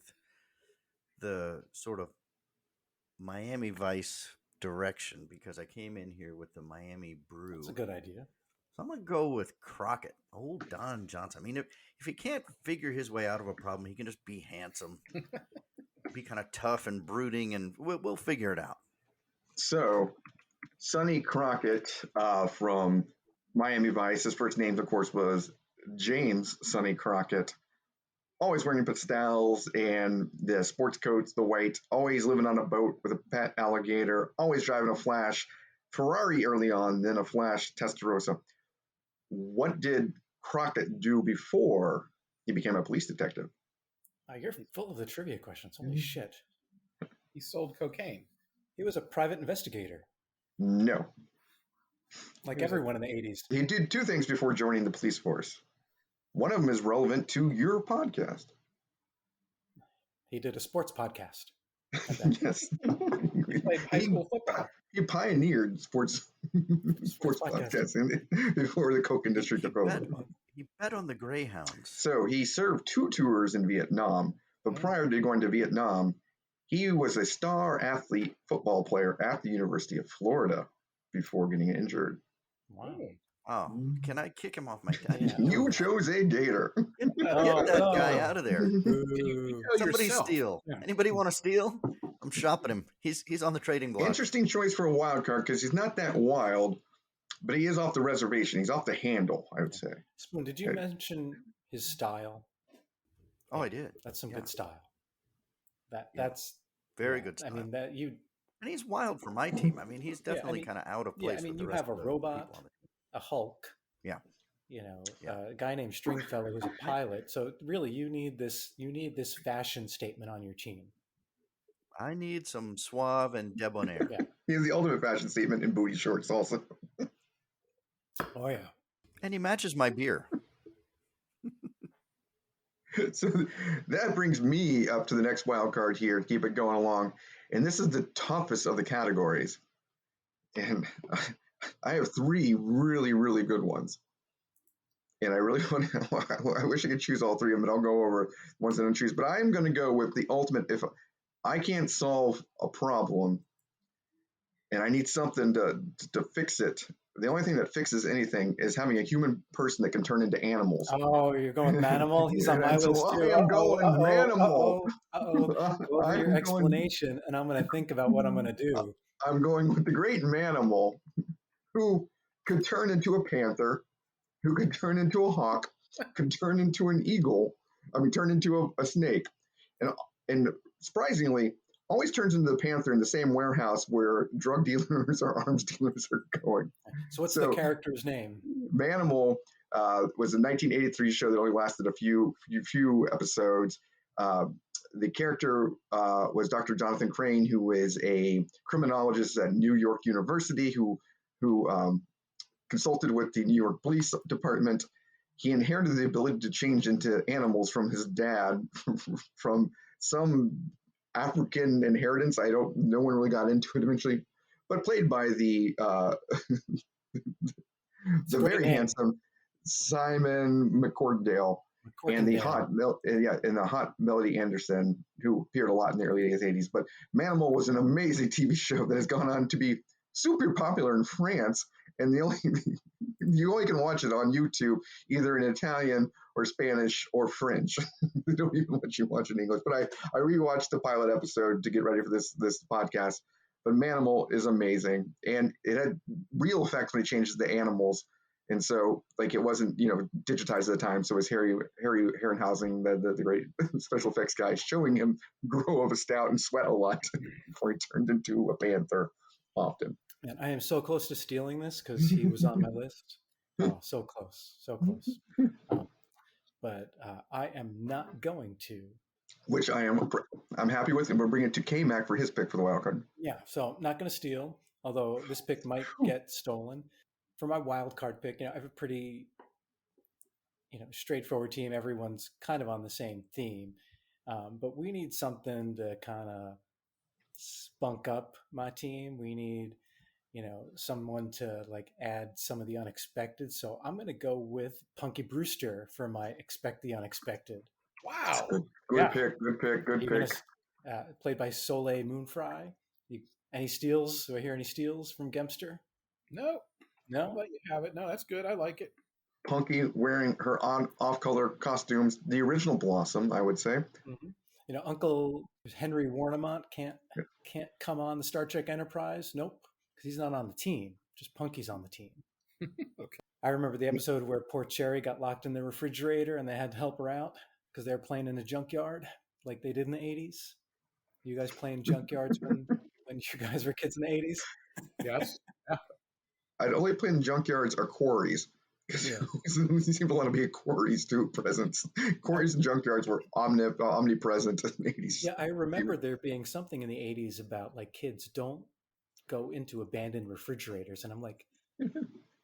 the sort of Miami Vice direction because I came in here with the Miami Brew. That's a good idea. So I'm going to go with Crockett, old Don Johnson. I mean, if he can't figure his way out of a problem, he can just be handsome, be kind of tough and brooding, and we'll figure it out. So, Sonny Crockett from Miami Vice, his first name, of course, was James Sonny Crockett. Always wearing pastels and the sports coats, the white, always living on a boat with a pet alligator, always driving a Flash Ferrari early on, then a Flash Testarossa. What did Crockett do before he became a police detective? You're full of the trivia questions. Holy shit. He sold cocaine. He was a private investigator. No. Like everyone in the 80s. He did two things before joining the police force. One of them is relevant to your podcast. He did a sports podcast. Yes. He played high school football. He pioneered sports podcasting before the coke industry took over. He bet on the Greyhounds. So he served 2 tours in Vietnam, but prior to going to Vietnam, he was a star athlete football player at the University of Florida before getting injured. Wow. Oh, can I kick him off my team? You chose a Gator. Get that guy out of there. Somebody yourself. Steal. Yeah. Anybody want to steal? I'm shopping him. He's on the trading block. Interesting choice for a wild card because he's not that wild, but he is off the reservation. He's off the handle, I would say. Spoon, did you mention his style? Oh, I did. That's some good style. That's very good style. I mean, and he's wild for my team. I mean, he's definitely kind of out of place. I mean, with the you rest have a of the robot, a Hulk. Yeah. A guy named Stringfellow who's a pilot. So really, you need this fashion statement on your team. I need some suave and debonair. Yeah. He's the ultimate fashion statement in booty shorts also. Oh, yeah. And he matches my beer. So that brings me up to the next wild card here to keep it going along. And this is the toughest of the categories. And I have 3 really, really good ones. And I really want to, I wish I could choose all 3 of them, but I'll go over the ones that I don't choose. But I'm going to go with the ultimate. If I can't solve a problem and I need something to fix it, the only thing that fixes anything is having a human person that can turn into animals. Oh, you're going Manimal? He's on my list too. I am going Manimal. Go over your explanation, and I'm going to think about what I'm going to do. I'm going with the great Manimal, who could turn into a panther, who could turn into a hawk, could turn into an eagle. Turn into a snake, and surprisingly, always turns into the panther in the same warehouse where drug dealers or arms dealers are going. So what's the character's name? Manimal was a 1983 show that only lasted a few episodes. The character was Dr. Jonathan Crane, who is a criminologist at New York University who consulted with the New York Police Department. He inherited the ability to change into animals from his dad, from some African inheritance. No one really got into it eventually, but played by the very handsome Simon McCordale. And the hot Melody Anderson, who appeared a lot in the early 80s. But Manimal was an amazing TV show that has gone on to be super popular in France. And you only can watch it on YouTube, either in Italian or Spanish or French. They don't even let you watch it in English. But I rewatched the pilot episode to get ready for this podcast. But Manimal is amazing, and it had real effects when he changes the animals. And so, it wasn't, digitized at the time. So it was Harry Harryhausen, the great special effects guy, showing him grow of a stout and sweat a lot before he turned into a panther often. And I am so close to stealing this because he was on my list. Oh, so close, so close. But I am not going to. Which I'm happy with, and we're bringing it to K-Mac for his pick for the wild card. Yeah, so not going to steal, although this pick might get stolen. For my wild card pick, I have a pretty, straightforward team. Everyone's kind of on the same theme, but we need something to kind of spunk up my team. We need, someone to add some of the unexpected. So I'm going to go with Punky Brewster for my expect the unexpected. Wow, good pick. Played by Soleil Moonfry. Any steals? Do I hear any steals from Gemster? No. I'll let you have it. No, that's good. I like it. Punky wearing her off-color costumes, the original Blossom, I would say. Mm-hmm. Uncle Henry Warnemont can't come on the Star Trek Enterprise. Nope, because he's not on the team. Just Punky's on the team. Okay. I remember the episode where poor Cherry got locked in the refrigerator and they had to help her out because they were playing in the junkyard like they did in the 80s. You guys playing junkyards when you guys were kids in the 80s? Yes. Yeah. I'd only play in junkyards or quarries. Yeah. People want to be a quarries too presence. Quarries and junkyards were omnipresent in the 80s. Yeah, I remember there being something in the 80s about kids don't go into abandoned refrigerators. And I'm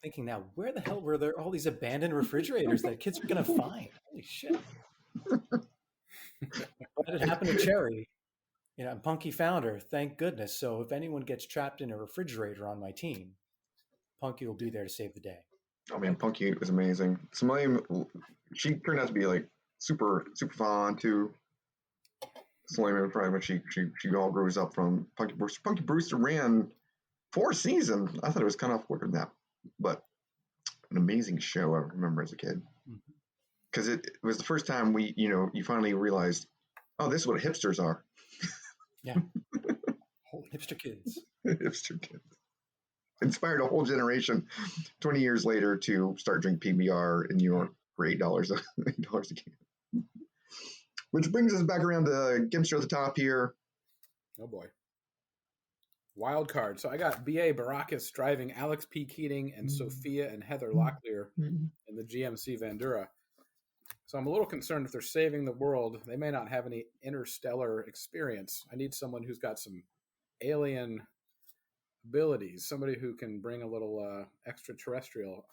thinking now, where the hell were there all these abandoned refrigerators that kids were going to find? Holy shit. But it happened to Cherry. And Punky found her, thank goodness. So if anyone gets trapped in a refrigerator on my team, Punky will be there to save the day. Oh man, Punky was amazing. She turned out to be super fun too. Soleil probably when she all grows up from Punky Brewster. Punky Brewster ran 4 seasons. I thought it was kind of quicker than that, but an amazing show. I remember as a kid because it was the first time you finally realized, oh, this is what hipsters are. Yeah, hipster kids. Hipster kids. Inspired a whole generation 20 years later to start drinking PBR in New York for $8 a can. Which brings us back around to Gimster at the top here. Oh boy. Wild card. So I got B.A. Baracus driving Alex P. Keating and Sophia and Heather Locklear in the GMC Vandura. So I'm a little concerned if they're saving the world, they may not have any interstellar experience. I need someone who's got some alien abilities, somebody who can bring a little extraterrestrial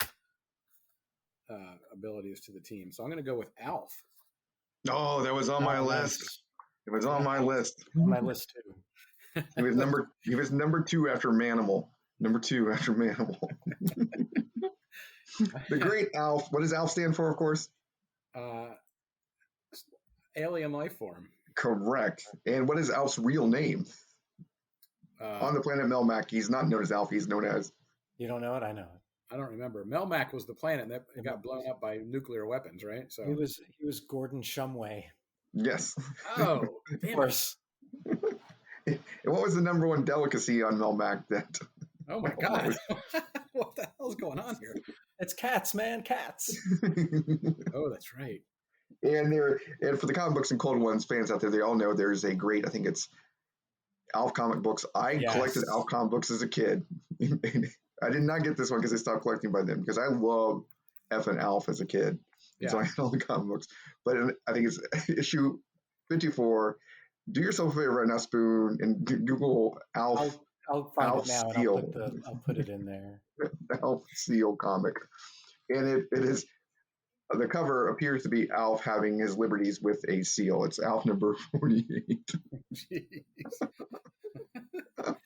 abilities to the team. So I'm going to go with Alf. Oh, that was on my list. It was on my list. On my list too. He was number 2 after Manimal. Number 2 after Manimal. The great Alf. What does Alf stand for, of course? Alien life form. Correct. And what is Alf's real name? On the planet Melmac, he's not known as Alf. He's known as... You don't know it? I know it. I don't remember. Melmac was the planet that got blown up by nuclear weapons, right? So he was Gordon Shumway. Yes. Oh, Of course. What was the number one delicacy on Melmac that? Oh my God. What the hell's going on here? It's cats, man, cats. Oh, that's right. And for the comic books and cold ones fans out there, they all know there's a great, I think it's Alf comic books. I collected Alf comic books as a kid. I did not get this one because I stopped collecting by then because I loved effing Alf as a kid. Yeah. So I had all the comic books. But I think it's issue 54. Do yourself a favor right now, Spoon, and Google Alf. I'll find Alf it now Seal. And I'll put it in there. Alf Seal comic. And it is, the cover appears to be Alf having his liberties with a seal. It's Alf number 48.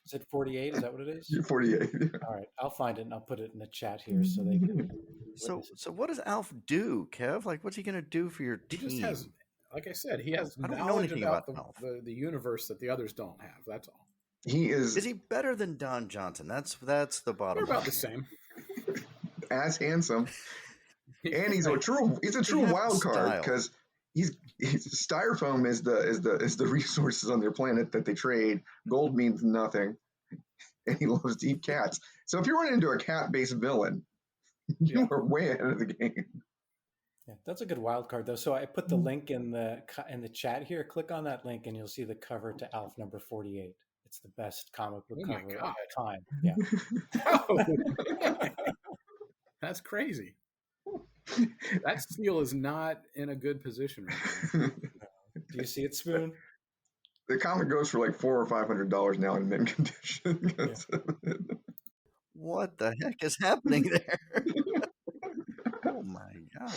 Is it 48? Is that what it is? 48. All right. I'll find it and I'll put it in the chat here so they can. So what does Alf do, Kev? Like, what's he going to do for your team? He just has, like I said, he has knowledge about the universe that the others don't have. That's all. He is. Is he better than Don Johnson? That's the bottom. They're about the same. As handsome, and he's a true wild card because he's styrofoam is the resources on their planet that they trade. Gold means nothing, and he loves to eat cats. So if you run into a cat-based villain, you are way ahead of the game. Yeah, that's a good wild card though. So I put the link in the chat here. Click on that link and you'll see the cover to Alf number 48. It's the best comic book cover of all time. Yeah. That's crazy. That seal is not in a good position right now. Do you see it, Spoon? The comic goes for like $400 or $500 now in mint condition. Yeah. What the heck is happening there? Oh my God.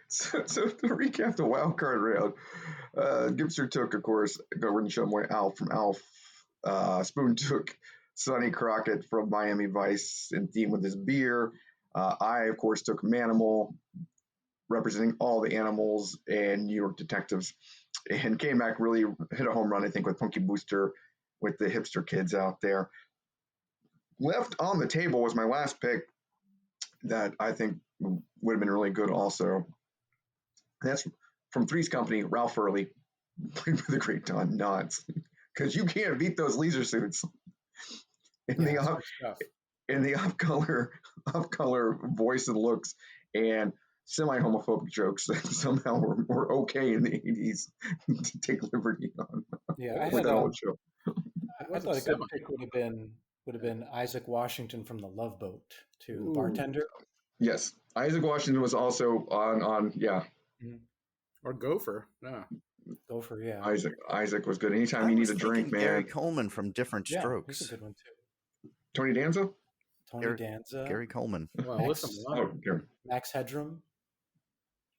So to recap the wild card round, Gibster took, of course, Gordon Shumway Alf from Alf. Spoon took Sonny Crockett from Miami Vice in theme with his beer. I, of course, took Manimal, representing all the animals and New York detectives, and came back really hit a home run, I think, with Punky Booster with the hipster kids out there. Left on the table was my last pick that I think would have been really good also. That's from Three's Company, Ralph Hurley, played by the great Don Knotts, because you can't beat those leisure suits. In the off-color voice and looks and semi-homophobic jokes that somehow were okay in the 80s to take liberty on. Yeah, I thought a good pick would have been Isaac Washington from The Love Boat too, the bartender. Yes, Isaac Washington was also on yeah. Or Gopher. Yeah. Gopher, yeah. Isaac was good. Anytime you need a drink, man. Gary Coleman from Different Strokes. He's a good one too. Tony Danza? Gary Coleman. Well, Max Headroom.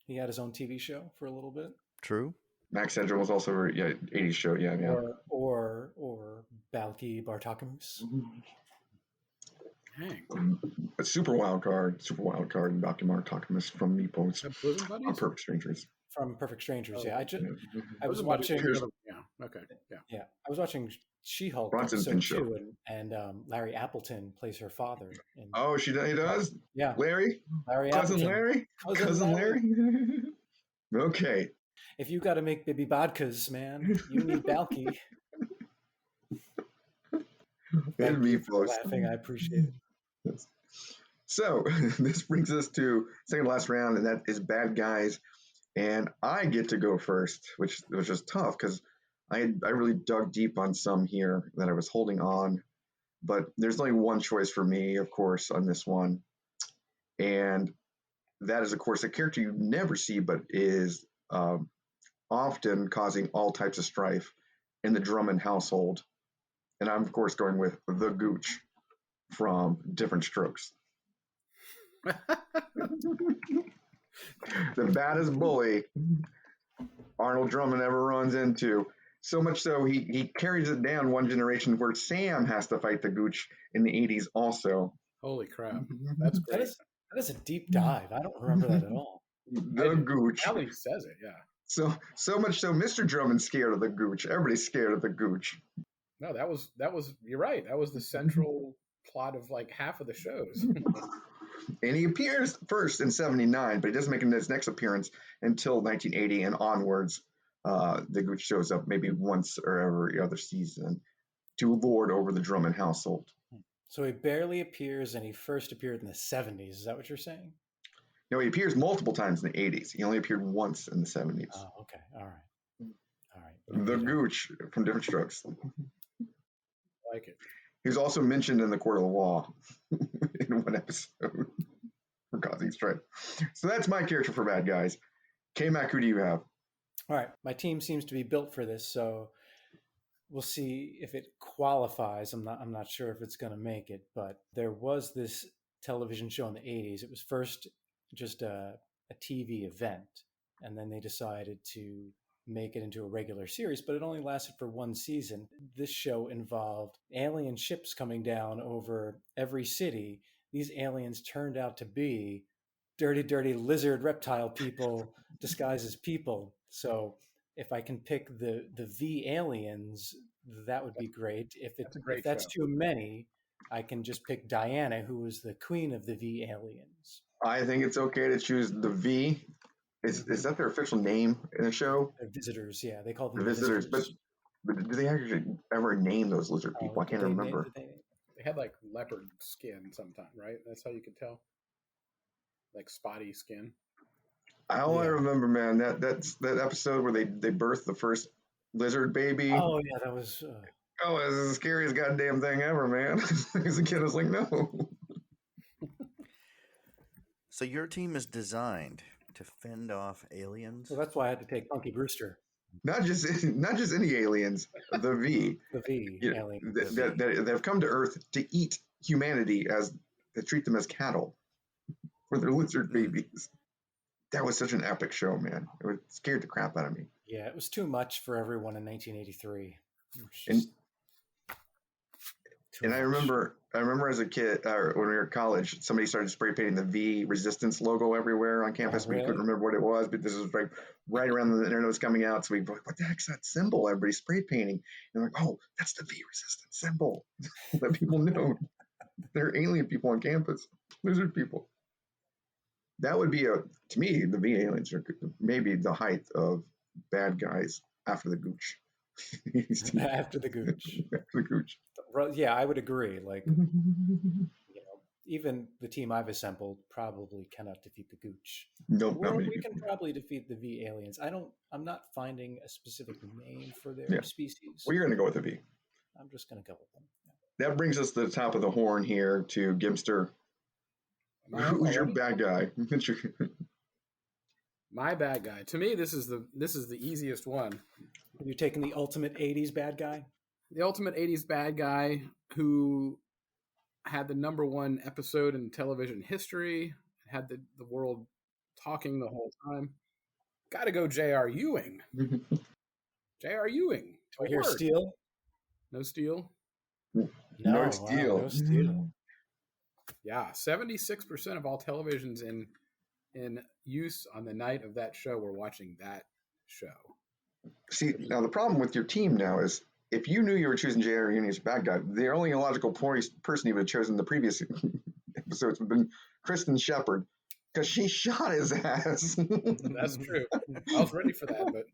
He had his own TV show for a little bit. True. Max Headroom was also a 80s show, yeah. Or Balki Bartokomous. Dang. A super wild card, Balki Bartokomous from Meepos on Perfect Strangers. From Perfect Strangers, yeah. I was watching. Yeah. Okay. Yeah. Yeah, I was watching She-Hulk episode 2, and Larry Appleton plays her father. He does. Yeah, Larry cousin Appleton. Cousin Larry. Okay. If you got to make baby vodkas, man, you need Balki. And Meepos. Laughing, I appreciate it. Yes. So this brings us to second to last round, and that is Bad Guys. And I get to go first, which was just tough because I really dug deep on some here that I was holding on. But there's only one choice for me, of course, on this one. And that is, of course, a character you never see but is often causing all types of strife in the Drummond household. And I'm, of course, going with the Gooch from Different Strokes. The baddest bully Arnold Drummond ever runs into. So much so, he carries it down one generation where Sam has to fight the Gooch in the 80s also. Holy crap. That's great. That is a deep dive. I don't remember that at all. The Gooch. Ellie says it, yeah. So much so, Mr. Drummond's scared of the Gooch. Everybody's scared of the Gooch. No, that was you're right. That was the central plot of like half of the shows. And he appears first in 79, but he doesn't make his next appearance until 1980 and onwards. The Gooch shows up maybe once or every other season to lord over the Drummond household. So he barely appears, and he first appeared in the 70s. Is that what you're saying? No, he appears multiple times in the 80s. He only appeared once in the 70s. Oh, okay. All right. The Gooch from Different Strokes. I like it. He was also mentioned in the Court of Law in one episode for causing strife. So that's my character for bad guys. K-Mac, who do you have? All right. My team seems to be built for this, so we'll see if it qualifies. I'm not sure if it's going to make it, but there was this television show in the 80s. It was first just a TV event, and then they decided to make it into a regular series, but it only lasted for one season. This show involved alien ships coming down over every city. These aliens turned out to be dirty lizard reptile people disguised as people. So if I can pick the V aliens, that would be great. If that's too many, I can just pick Diana, who was the queen of the V aliens. I think it's okay to choose the V. Is that their official name in the show? They're visitors, yeah. They call them visitors. But do they actually ever name those lizard people? I can't remember. They had like leopard skin sometime, right? That's how you could tell. Like spotty skin. I remember, man, that episode where they birthed the first lizard baby. Oh yeah, that was. Oh, it was the scariest goddamn thing ever, man. As a kid, I was like, no. So your team is designed to fend off aliens. Well, that's why I had to take Punky Brewster. Not just any aliens. The V. The V aliens that have come to Earth to eat humanity they treat them as cattle for their lizard babies. That was such an epic show, man. It scared the crap out of me. Yeah, it was too much for everyone in 1983. And I remember as a kid, when we were at college, somebody started spray painting the V resistance logo everywhere on campus. Oh, really? We couldn't remember what it was, but this was right around the internet was coming out. So we were like, what the heck's that symbol? Everybody spray painting. And we're like, oh, that's the V resistance symbol. Let people know they're alien people on campus, lizard people. That would be to me, the V aliens are maybe the height of bad guys after the Gooch. After the Gooch. After the Gooch. Yeah, I would agree. Like, even the team I've assembled probably cannot defeat the Gooch. Nope, we can probably defeat the V aliens. I'm not finding a specific name for their species. Well, you're going to go with the V. I'm just going to go with them. Yeah. That brings us to the top of the horn here to Gimster. Who's your bad guy? My bad guy. To me, this is the easiest one. You're taking the ultimate 80s bad guy? The ultimate 80s bad guy who had the #1 episode in television history, had the world talking the whole time. Got to go J.R. Ewing. J.R. Ewing. Do I hear Steele? No Steele? No Steele. Wow, no Steele. Yeah, 76% of all televisions in use on the night of that show were watching that show. See, now the problem with your team now is if you knew you were choosing J.R. Ewing as a bad guy, the only illogical person you would have chosen in the previous episodes would have been Kristen Shepard because she shot his ass. That's true. I was ready for that,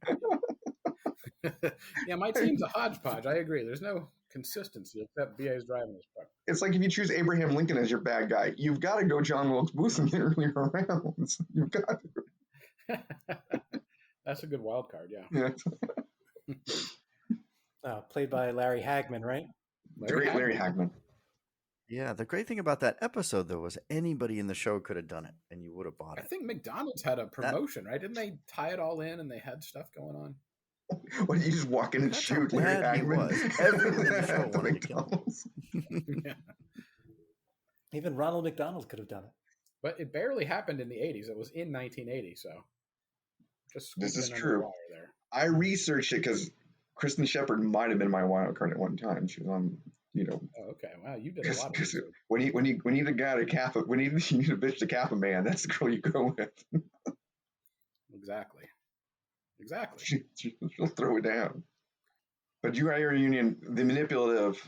but yeah, my team's a hodgepodge. I agree. There's no consistency except BA's driving this part. It's like if you choose Abraham Lincoln as your bad guy, you've got to go John Wilkes Booth in the earlier rounds. You've got to. That's a good wild card, yeah. Played by Larry Hagman, right? Larry Hagman. Yeah, the great thing about that episode, though, was anybody in the show could have done it, and you would have bought it. I think McDonald's had a promotion, right? Didn't they tie it all in, and they had stuff going on? What, did you just walk in and shoot Larry Hagman? Everyone in the show wanted to kill him. Yeah. Even Ronald McDonald could have done it. But it barely happened in the 80s. It was in 1980, so just this is true. There. I researched it because Kristen Shepard might have been my wild card at one time. She was on, Oh, okay. Wow, you did a lot of research. When you need a guy to cap it, when you need a bitch to cap a man, that's the girl you go with. Exactly. She'll throw it down. But J.R. Ewing, the manipulative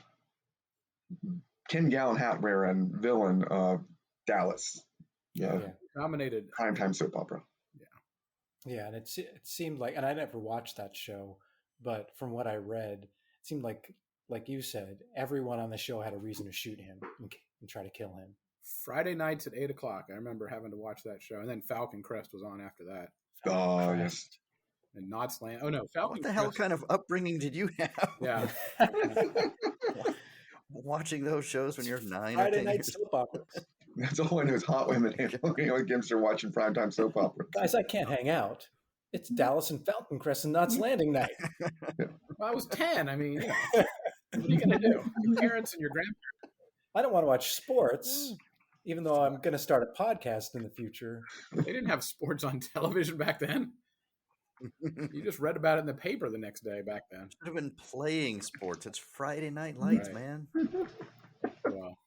10-gallon hat wearing villain of Dallas. Yeah. Dominated Primetime soap opera. Yeah, and it seemed like, and I never watched that show, but from what I read, it seemed like you said, everyone on the show had a reason to shoot him and try to kill him. Friday nights at 8:00. I remember having to watch that show, and then Falcon Crest was on after that. Oh, yes. And Knots Land. Oh no, Falcon. What the hell kind of upbringing did you have? Yeah. Watching those shows when you're 9 or Friday 10 night years soap operas. That's all I know is hot women hanging out with Gimster watching primetime soap opera. Guys, I can't hang out. It's Dallas and Falcon Crest and Knots Landing night. Well, I was 10. I mean, what are you going to do? Your parents and your grandparents. I don't want to watch sports, even though I'm going to start a podcast in the future. They didn't have sports on television back then. You just read about it in the paper the next day back then. Should have been playing sports. It's Friday Night Lights, Right. man. Well,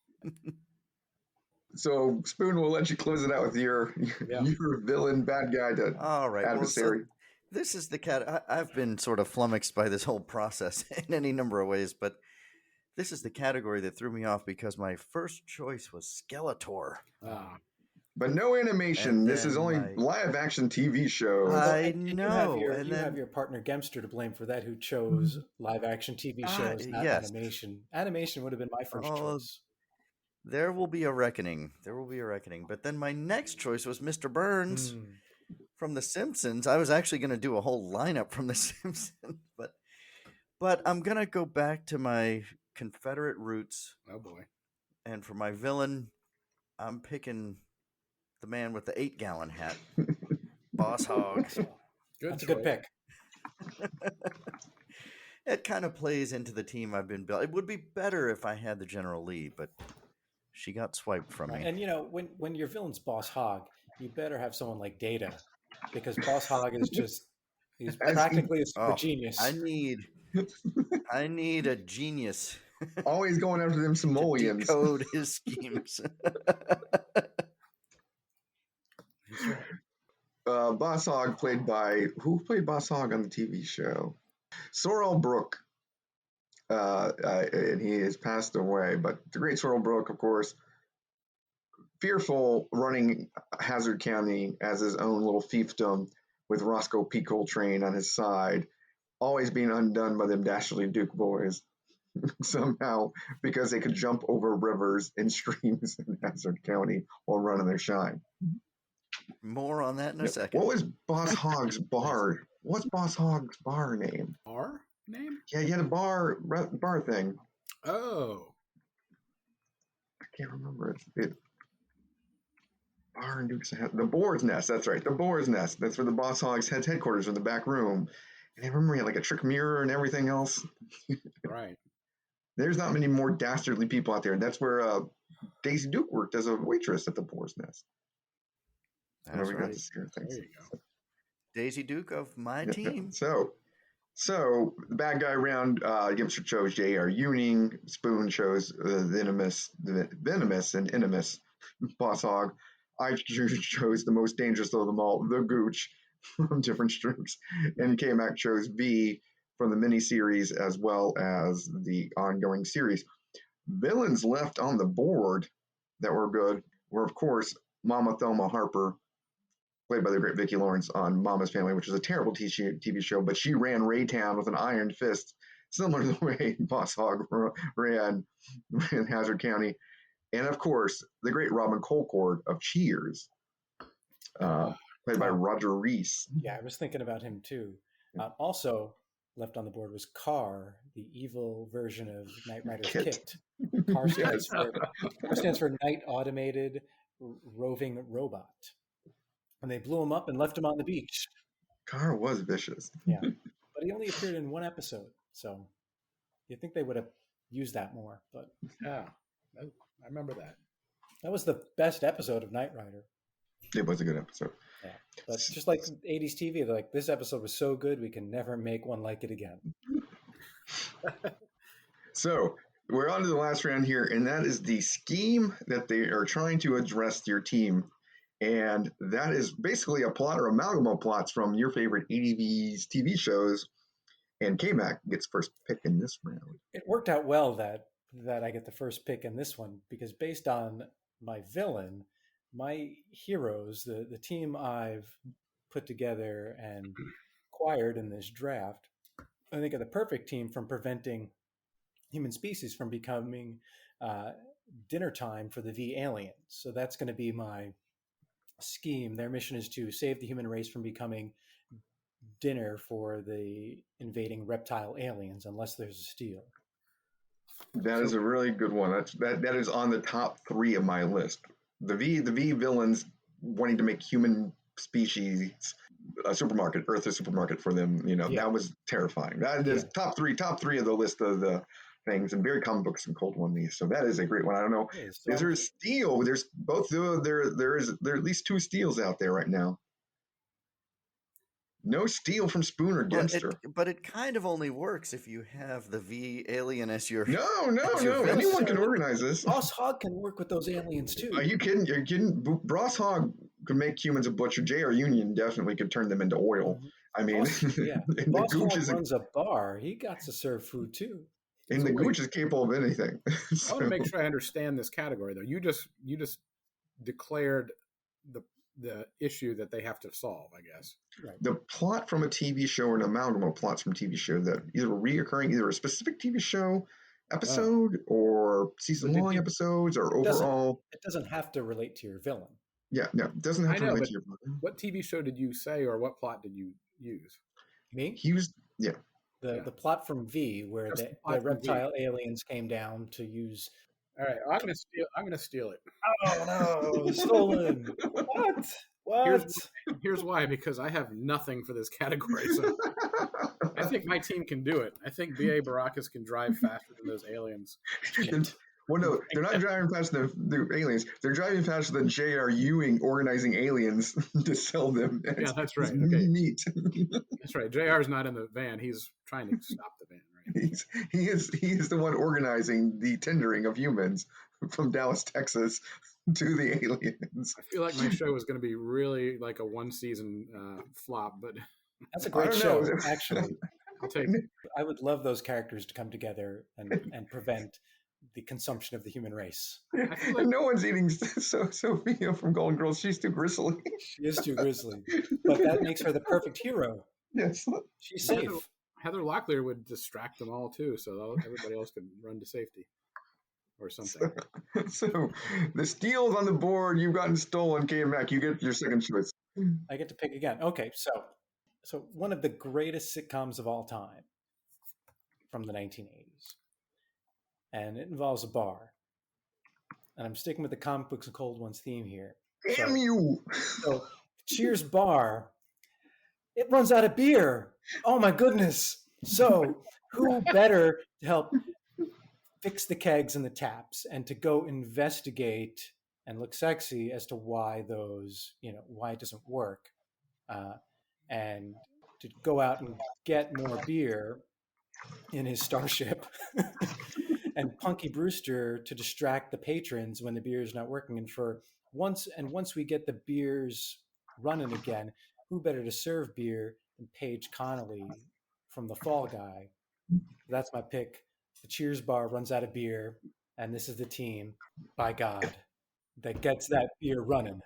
So, Spoon, we'll let you close it out with your villain, bad guy to All right. adversary. Well, so this is the I've been sort of flummoxed by this whole process in any number of ways, but this is the category that threw me off because my first choice was Skeletor. But no animation. And This is then only live action TV shows. I You know. have your partner Gemster to blame for that, who chose live action TV shows, not yes. animation. Animation would have been my first choice. There will be a reckoning. There will be a reckoning. But then my next choice was Mr. Burns from The Simpsons. I was actually going to do a whole lineup from The Simpsons, but I'm going to go back to my Confederate roots. oh boy. And for my villain, I'm picking the man with the 8-gallon hat, Boss Hog. That's a good pick. It kind of plays into the team I've been built. It would be better if I had the General Lee, but she got swiped from me. And when your villain's Boss Hog, you better have someone like Data, because Boss Hog is he's practically a super genius. I need a genius. Always going after them Samoans. To decode his schemes. Boss Hog played by who played Boss Hog on the TV show? Sorrel Brook. And he has passed away, but the great Sorrel Brook, of course, fearful, running Hazard County as his own little fiefdom with Roscoe P. Coltrane on his side, always being undone by them Dastardly Duke boys somehow because they could jump over rivers and streams in Hazard County while running their shine. More on that in a second. What was Boss Hog's bar? What's Boss Hog's bar name? Bar name? Yeah, he had a bar thing. Oh. I can't remember it. Bar and Dukes of the Boar's Nest. That's right, the Boar's Nest. That's where the Boss Hog's headquarters in the back room. And I remember he had like a trick mirror and everything else. Right. There's not many more dastardly people out there. That's where Daisy Duke worked as a waitress at the Boar's Nest. That's we right. got to see her things. There you go. Daisy Duke of my team. So the bad guy round, Gimster chose J.R. Ewing. Spoon chose the venomous and inimous Boss Hog. I chose the most dangerous of them all, the Gooch from Different Strokes. And K-Mac chose V from the miniseries as well as the ongoing series. Villains left on the board that were good were, of course, Mama Thelma Harper, played by the great Vicki Lawrence on Mama's Family, which was a terrible TV show, but she ran Raytown with an iron fist, similar to the way Boss Hog ran in Hazard County. And, of course, the great Robin Colcord of Cheers, played by Roger Reese. Yeah, I was thinking about him, too. Also left on the board was Carr, the evil version of Knight Rider's Kit. Carr stands for Night Automated Roving Robot. And they blew him up and left him on the beach. Carr was vicious. Yeah, but he only appeared in one episode, so you'd think they would have used that more. But yeah, I remember that. That was the best episode of Knight Rider. It was a good episode. Yeah, but just like 80s TV, they're like, this episode was so good, we can never make one like it again. So we're on to the last round here, and that is the scheme that they are trying to address to your team. And that is basically a plot or amalgam of plots from your favorite 80s TV shows. And K-Mac gets first pick in this round. It worked out well that I get the first pick in this one, because based on my villain, my heroes, the team I've put together and acquired in this draft, I think are the perfect team from preventing human species from becoming dinner time for the V aliens. So that's going to be my scheme. Their mission is to save the human race from becoming dinner for the invading reptile aliens, unless there's a steal. That is a really good one. That is on the top 3 of my list. The V villains wanting to make human species a supermarket, Earth a supermarket for them. That was terrifying. That is top three of the list of the things, and very comic books and cold one these. So that is a great one. I don't know. Is there a steal? There's both. There are at least 2 steals out there right now. No steal from Spoon or Gemster. But it kind of only works if you have the V alien as your... No. Anyone can organize this. Boss Hogg can work with those aliens, too. Are you kidding? You're kidding? Boss Hogg could make humans a butcher. J.R. Union definitely could turn them into oil. I mean... Boss Hogg runs a bar. He got to serve food, too. And the Gooch is capable of anything. I want to make sure I understand this category, though. You just declared the issue that they have to solve, I guess. Right. The plot from a TV show or an amalgam of plots from TV show that either reoccurring, either a specific TV show episode or season-long episodes or overall. It doesn't have to relate to your villain. Yeah, no, it doesn't have to relate to your villain. What TV show did you say, or what plot did you use? Me? He was, The plot from V, where the reptile aliens came down to use... All right, I'm gonna steal it. Oh no, stolen! What? Here's why. Because I have nothing for this category. So I think my team can do it. I think B.A. Baracus can drive faster than those aliens. Well, no, they're not driving faster than the aliens. They're driving faster than J.R. Ewing organizing aliens to sell them. Yeah, that's right. Okay. Meat. That's right. J.R.'s not in the van. He's trying to stop the van. Right. He is the one organizing the tendering of humans from Dallas, Texas, to the aliens. I feel like my show is going to be really like a 1-season flop, but that's a great show, actually. I'll take it. I would love those characters to come together and prevent the consumption of the human race. I feel like no one's eating Sophia from Golden Girls. She's too grisly. She is too grisly, but that makes her the perfect hero. Yes, she's safe. Heather Locklear would distract them all too, so everybody else could run to safety or something. So the steals on the board, you've gotten stolen, came back. You get your second choice. I get to pick again. Okay, so one of the greatest sitcoms of all time from the 1980s. And it involves a bar. And I'm sticking with the comic books and cold ones theme here. Damn you! So Cheers Bar, it runs out of beer. Oh my goodness. So who better to help fix the kegs and the taps and to go investigate and look sexy as to why why it doesn't work, and to go out and get more beer in his starship and Punky Brewster to distract the patrons when the beer is not working. And once we get the beers running again, who better to serve beer than Paige Connolly from The Fall Guy? That's my pick. The Cheers Bar runs out of beer, and this is the team, by God, that gets that beer running.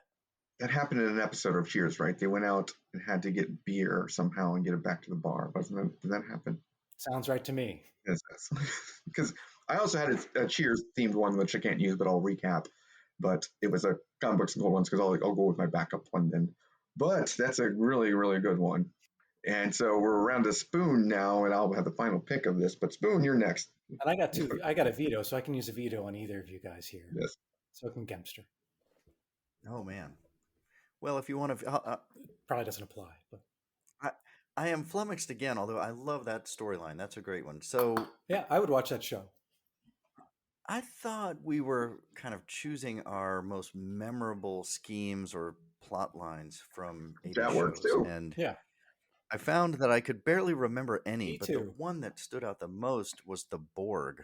That happened in an episode of Cheers, right? They went out and had to get beer somehow and get it back to the bar. Did that happen? Sounds right to me. Yes. Because I also had a Cheers themed one, which I can't use, but I'll recap. But it was a comic books and gold ones because I'll go with my backup one then. But that's a really, really good one. And so we're around to Spoon now, and I'll have the final pick of this. But Spoon, you're next. And I got two. I got a veto, so I can use a veto on either of you guys here. Yes. So can Gemster. Oh man. Well, if you want to, probably doesn't apply. But I am flummoxed again. Although I love that storyline. That's a great one. So yeah, I would watch that show. I thought we were kind of choosing our most memorable schemes or plot lines from 80 that shows. Works too. And yeah. I found that I could barely remember any, Me but too. the one that stood out the most was the Borg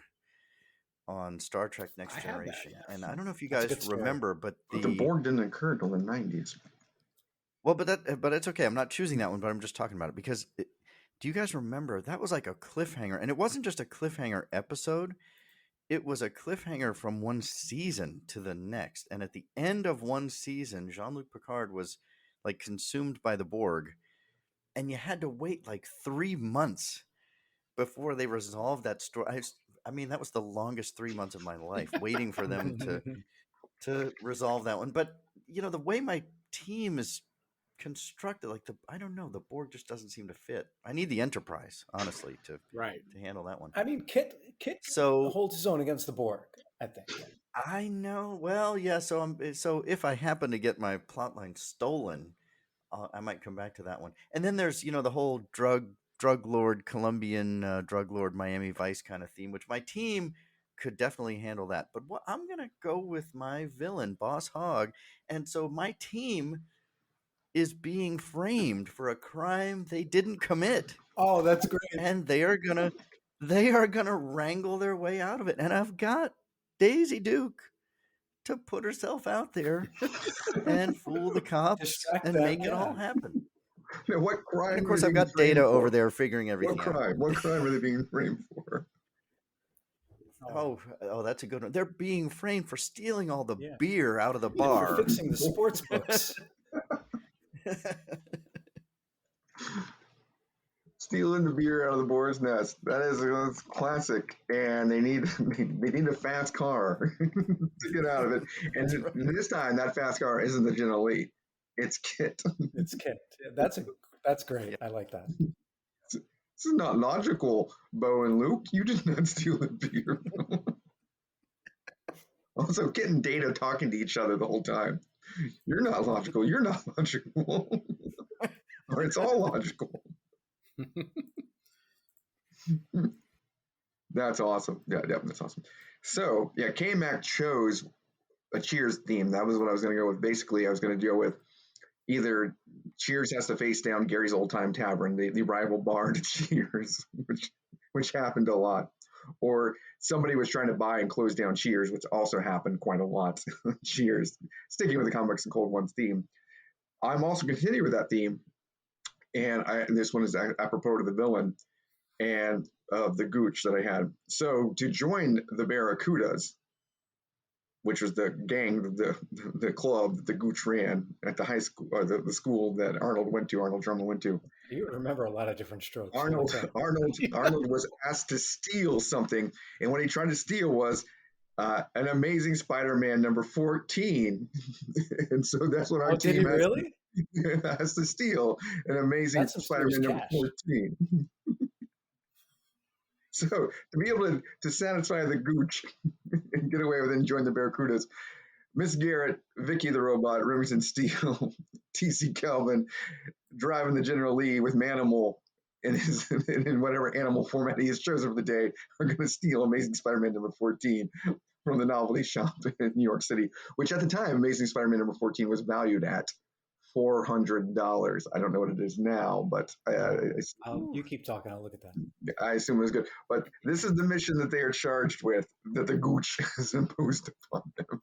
on Star Trek Next Generation. That, yes. And I don't know if you guys remember, but the Borg didn't occur until the 90s. Well, but it's okay. I'm not choosing that one, but I'm just talking about it because do you guys remember that was like a cliffhanger? And it wasn't just a cliffhanger episode. it was a cliffhanger from one season to the next. And at the end of one season, Jean-Luc Picard was like consumed by the Borg. And you had to wait like 3 months before they resolved that story. I mean, that was the longest 3 months of my life, waiting for them to resolve that one. But, the way my team is constructed, like I don't know, the Borg just doesn't seem to fit. I need the Enterprise, honestly, to handle that one. I mean, Kit holds his own against the Borg, I think. I know. Well, yeah. So if I happen to get my plotline stolen, I might come back to that one. And then there's the whole drug lord, Colombian drug lord, Miami Vice kind of theme, which my team could definitely handle that. But I'm gonna go with my villain, Boss Hogg, and so my team is being framed for a crime they didn't commit. Oh, that's great. And they are gonna wrangle their way out of it. And I've got Daisy Duke to put herself out there and fool the cops and make it all happen. Now, what crime? And of course, I've got Data over there figuring everything out. What crime are they being framed for? Oh, that's a good one. They're being framed for stealing all the beer out of the bar. For fixing the sports books. Stealing the beer out of the boar's nest. That's classic. And they need a fast car to get out of it. And this time, that fast car isn't the General Lee. It's Kit. It's Kit. That's great. I like that. This is not logical, Bo and Luke. You did not steal a beer. Also, Kit and Data talking to each other the whole time. You're not logical. You're not logical. Or it's all logical. That's awesome. Yeah, that's awesome. So, K-Mac chose a Cheers theme. That was what I was going to go with. Basically, I was going to go with either Cheers has to face down Gary's Old Time Tavern, the rival bar to Cheers, which happened a lot. Or somebody was trying to buy and close down Cheers, which also happened quite a lot. Cheers. Sticking with the Comics and Cold Ones theme. I'm also continuing with that theme. And this one is apropos to the villain and the Gooch that I had. So to join the Barracudas, which was the gang, the club that the Gooch ran at the high school, or the school that Arnold Drummond went to. You remember a lot of different strokes. Arnold was asked to steal something, and what he tried to steal was an Amazing Spider-Man number 14. And so that's what our team has to steal, an Amazing Spider-Man number 14. So to be able to satisfy the Gooch and get away with it and join the Barracudas, Miss Garrett, Vicky the Robot, Remington Steele, T.C. Calvin, driving the General Lee with Manimal in whatever animal format he has chosen for the day, are going to steal Amazing Spider-Man number 14 from the novelty shop in New York City, which at the time, Amazing Spider-Man number 14 was valued at $400. I don't know what it is now, but you keep talking. I'll look at that. I assume it was good. But this is the mission that they are charged with, that the Gooch has imposed upon them.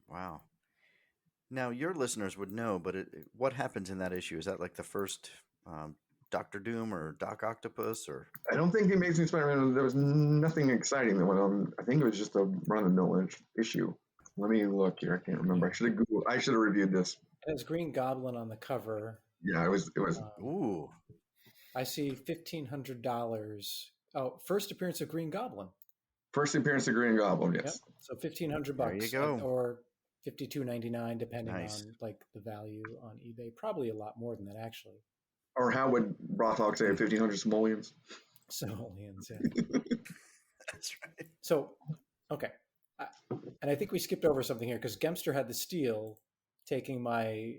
Wow. Now, your listeners would know, but what happens in that issue? Is that like the first Doctor Doom or Doc Octopus? Or I don't think the Amazing Spider-Man, there was nothing exciting that went on. I think it was just a run-of-the-mill issue. Let me look here. I can't remember. I should have reviewed this. It has Green Goblin on the cover. Yeah, it was. Ooh. I see $1,500. Oh, first appearance of Green Goblin. First appearance of Green Goblin, yes. Yep. So $1,500. There you go. Or $52.99, depending on like the value on eBay. Probably a lot more than that, actually. Or how would Rothhog say 1,500 simoleons? Simoleons, yeah. That's right. So, okay. And I think we skipped over something here because Gemster had the steal taking my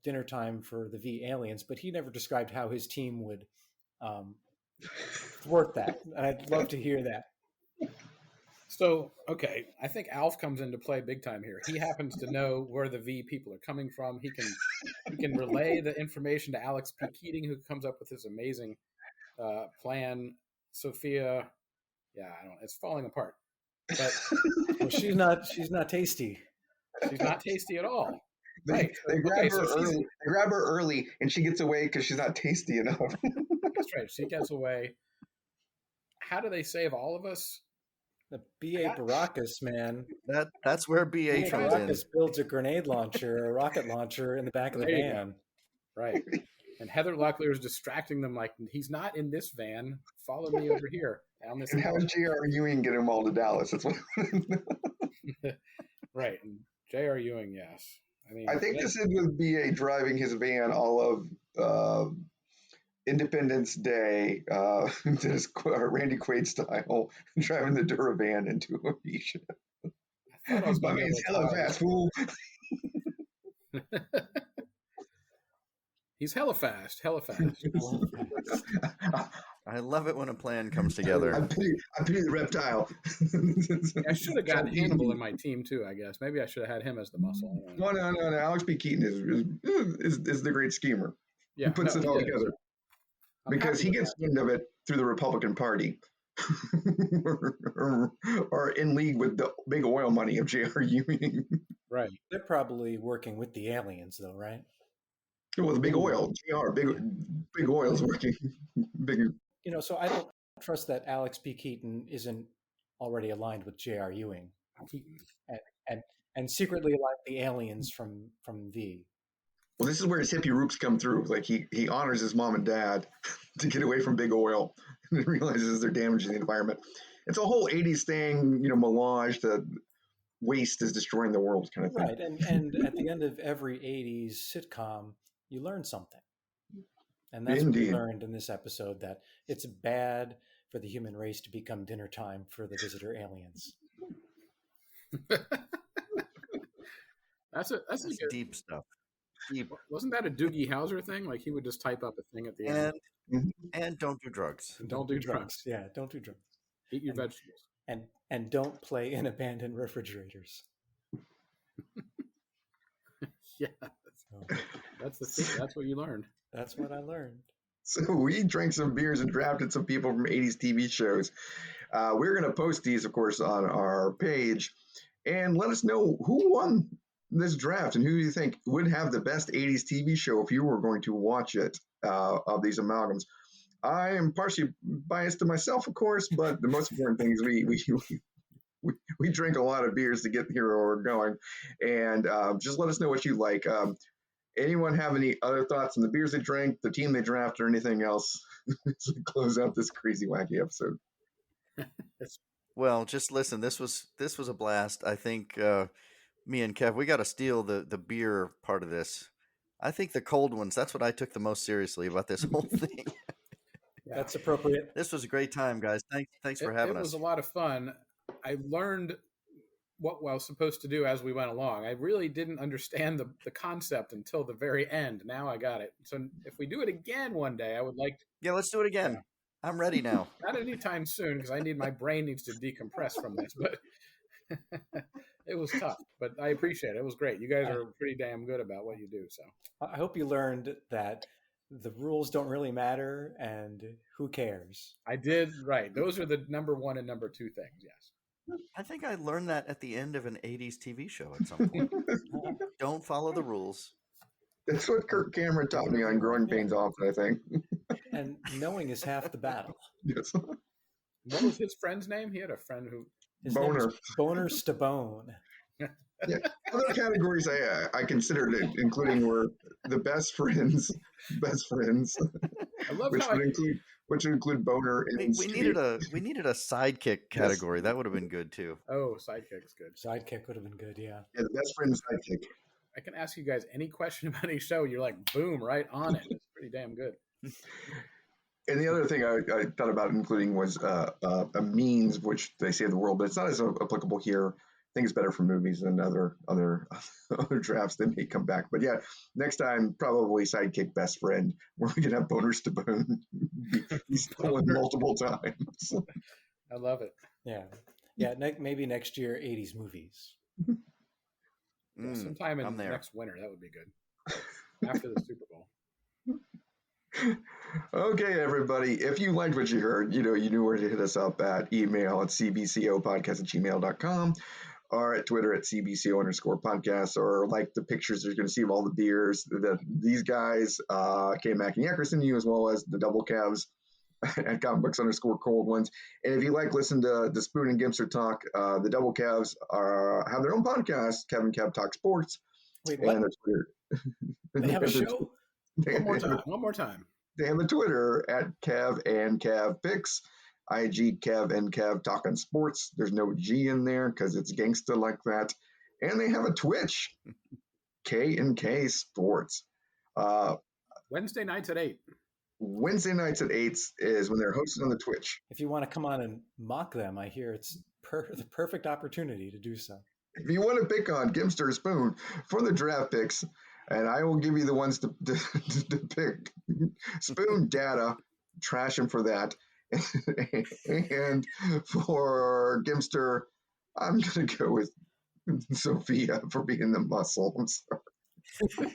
dinner time for the V aliens, but he never described how his team would thwart that. And I'd love to hear that. So, okay, I think Alf comes into play big time here. He happens to know where the V people are coming from. He can relay the information to Alex P. Keating, who comes up with this amazing plan. Sophia, it's falling apart. But well, she's not tasty. She's not tasty at all. They grab her early, and she gets away because she's not tasty enough. That's right. She gets away. How do they save all of us? The B.A. Baracus, man. That's where BA B.A. comes in. Baracus builds a grenade launcher, a rocket launcher in the back of the van. Right. And Heather Locklear is distracting them like, he's not in this van. Follow me over here. Down this And how does J.R. Ewing get them all to Dallas? That's what. Right. And J.R. Ewing, yes. I think this is with BA driving his van all of Independence Day, this Randy Quaid style, driving the Duravan into a beach. My man's hella fast, fool. He's hella fast. I love it when a plan comes together. I pity the reptile. I should have gotten Hannibal in my team too, I guess. Maybe I should have had him as the muscle. No. Alex P. Keaton is the great schemer. Yeah, he puts it all together. Because he gets wind of it through the Republican Party. or in league with the big oil money of J.R. Ewing. Right. They're probably working with the aliens, though, right? Well, the big oil, JR, big oil's working. Bigger. So I don't trust that Alex P. Keaton isn't already aligned with J.R. Ewing, and secretly like the aliens from V. Well, this is where his hippie roots come through. Like he honors his mom and dad to get away from big oil, and realizes they're damaging the environment. It's a whole '80s thing, melange that waste is destroying the world kind of thing. Right, and at the end of every '80s sitcom, you learn something. And that's what we learned in this episode, that it's bad for the human race to become dinner time for the visitor aliens. That's deep stuff. Deep. Wasn't that a Doogie Howser thing? Like he would just type up a thing at the end. And don't do drugs. Don't do drugs. Yeah, don't do drugs. Eat your vegetables. And don't play in abandoned refrigerators. Yeah. That's what you learned. That's what I learned. So we drank some beers and drafted some people from 80s TV shows. We're going to post these, of course, on our page. And let us know who won this draft and who you think would have the best 80s TV show if you were going to watch it of these amalgams. I am partially biased to myself, of course, but the most important thing is we drink a lot of beers to get here where we're going. And just let us know what you like. Anyone have any other thoughts on the beers they drank, the team they drafted, or anything else to close out this crazy, wacky episode? Well, just listen. This was a blast. I think me and Kev, we got to steal the beer part of this. I think the cold ones. That's what I took the most seriously about this whole thing. That's appropriate. This was a great time, guys. Thanks for having us. It was a lot of fun. I learned what I was supposed to do as we went along. I really didn't understand the concept until the very end. Now I got it. So if we do it again one day, I would like to. Yeah, let's do it again. Yeah. I'm ready now. Not anytime soon, because my brain needs to decompress from this. But it was tough. But I appreciate it. It was great. You guys are pretty damn good about what you do. So I hope you learned that the rules don't really matter and who cares. I did. Right. Those are the number one and number two things. Yes. I think I learned that at the end of an 80s TV show at some point. Don't follow the rules. That's what Kirk Cameron taught me on Growing Pains Often, I think. And knowing is half the battle. Yes. What was his friend's name? He had a friend who... Boner. Boner Stabone. Yeah. Other categories I considered including were the best friends. I love which would include Boner and we needed a sidekick category. Yes. That would have been good too. Oh, sidekick's good. Sidekick would have been good, yeah. Yeah, the best friend sidekick. I can ask you guys any question about any show. You're like, boom, right on it. It's pretty damn good. And the other thing I thought about including was a means which they save the world, but it's not as applicable here. I think it's better for movies than other drafts that may come back. But yeah, next time, probably sidekick best friend, where we can have Boners to Bone be stolen multiple times. I love it. Yeah. Maybe next year, 80s movies. Sometime in next winter, that would be good. After the Super Bowl. Okay, everybody. If you liked what you heard, you knew where to hit us up at email at cbcopodcast@gmail.com or at Twitter at cbco_podcast, or like the pictures you're going to see of all the beers that these guys, K. Mack and Yackerson, you, as well as the Double Cavs, at comic_books_cold ones. And if you like listen to the Spoon and Gimster talk, the Double Cavs have their own podcast, Kev and Kev Talk Sports. Wait, what? And their Twitter. They have a show? One more time. They have a Twitter at Kev and Kev Picks, IG Kev and Kev Talking Sports. There's no G in there because it's gangsta like that. And they have a Twitch, K and K Sports. Wednesday nights at 8. Wednesday nights at 8 is when they're hosted on the Twitch. If you want to come on and mock them, I hear it's the perfect opportunity to do so. If you want to pick on Gimster or Spoon for the draft picks, and I will give you the ones to pick. Spoon data, trash him for that. And for Gimster, I'm going to go with Sophia for being the muscle. I'm sorry.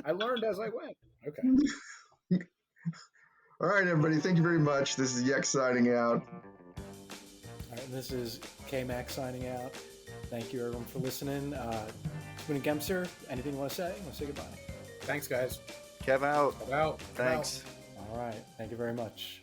I learned as I went. Okay. All right, everybody. Thank you very much. This is Yex signing out. All right, this is K-Mac signing out. Thank you, everyone, for listening. Spoon and Gemster, anything you want to say? You want to say goodbye? Thanks, guys. Kev out. Kev out. Thanks. All right. Thank you very much.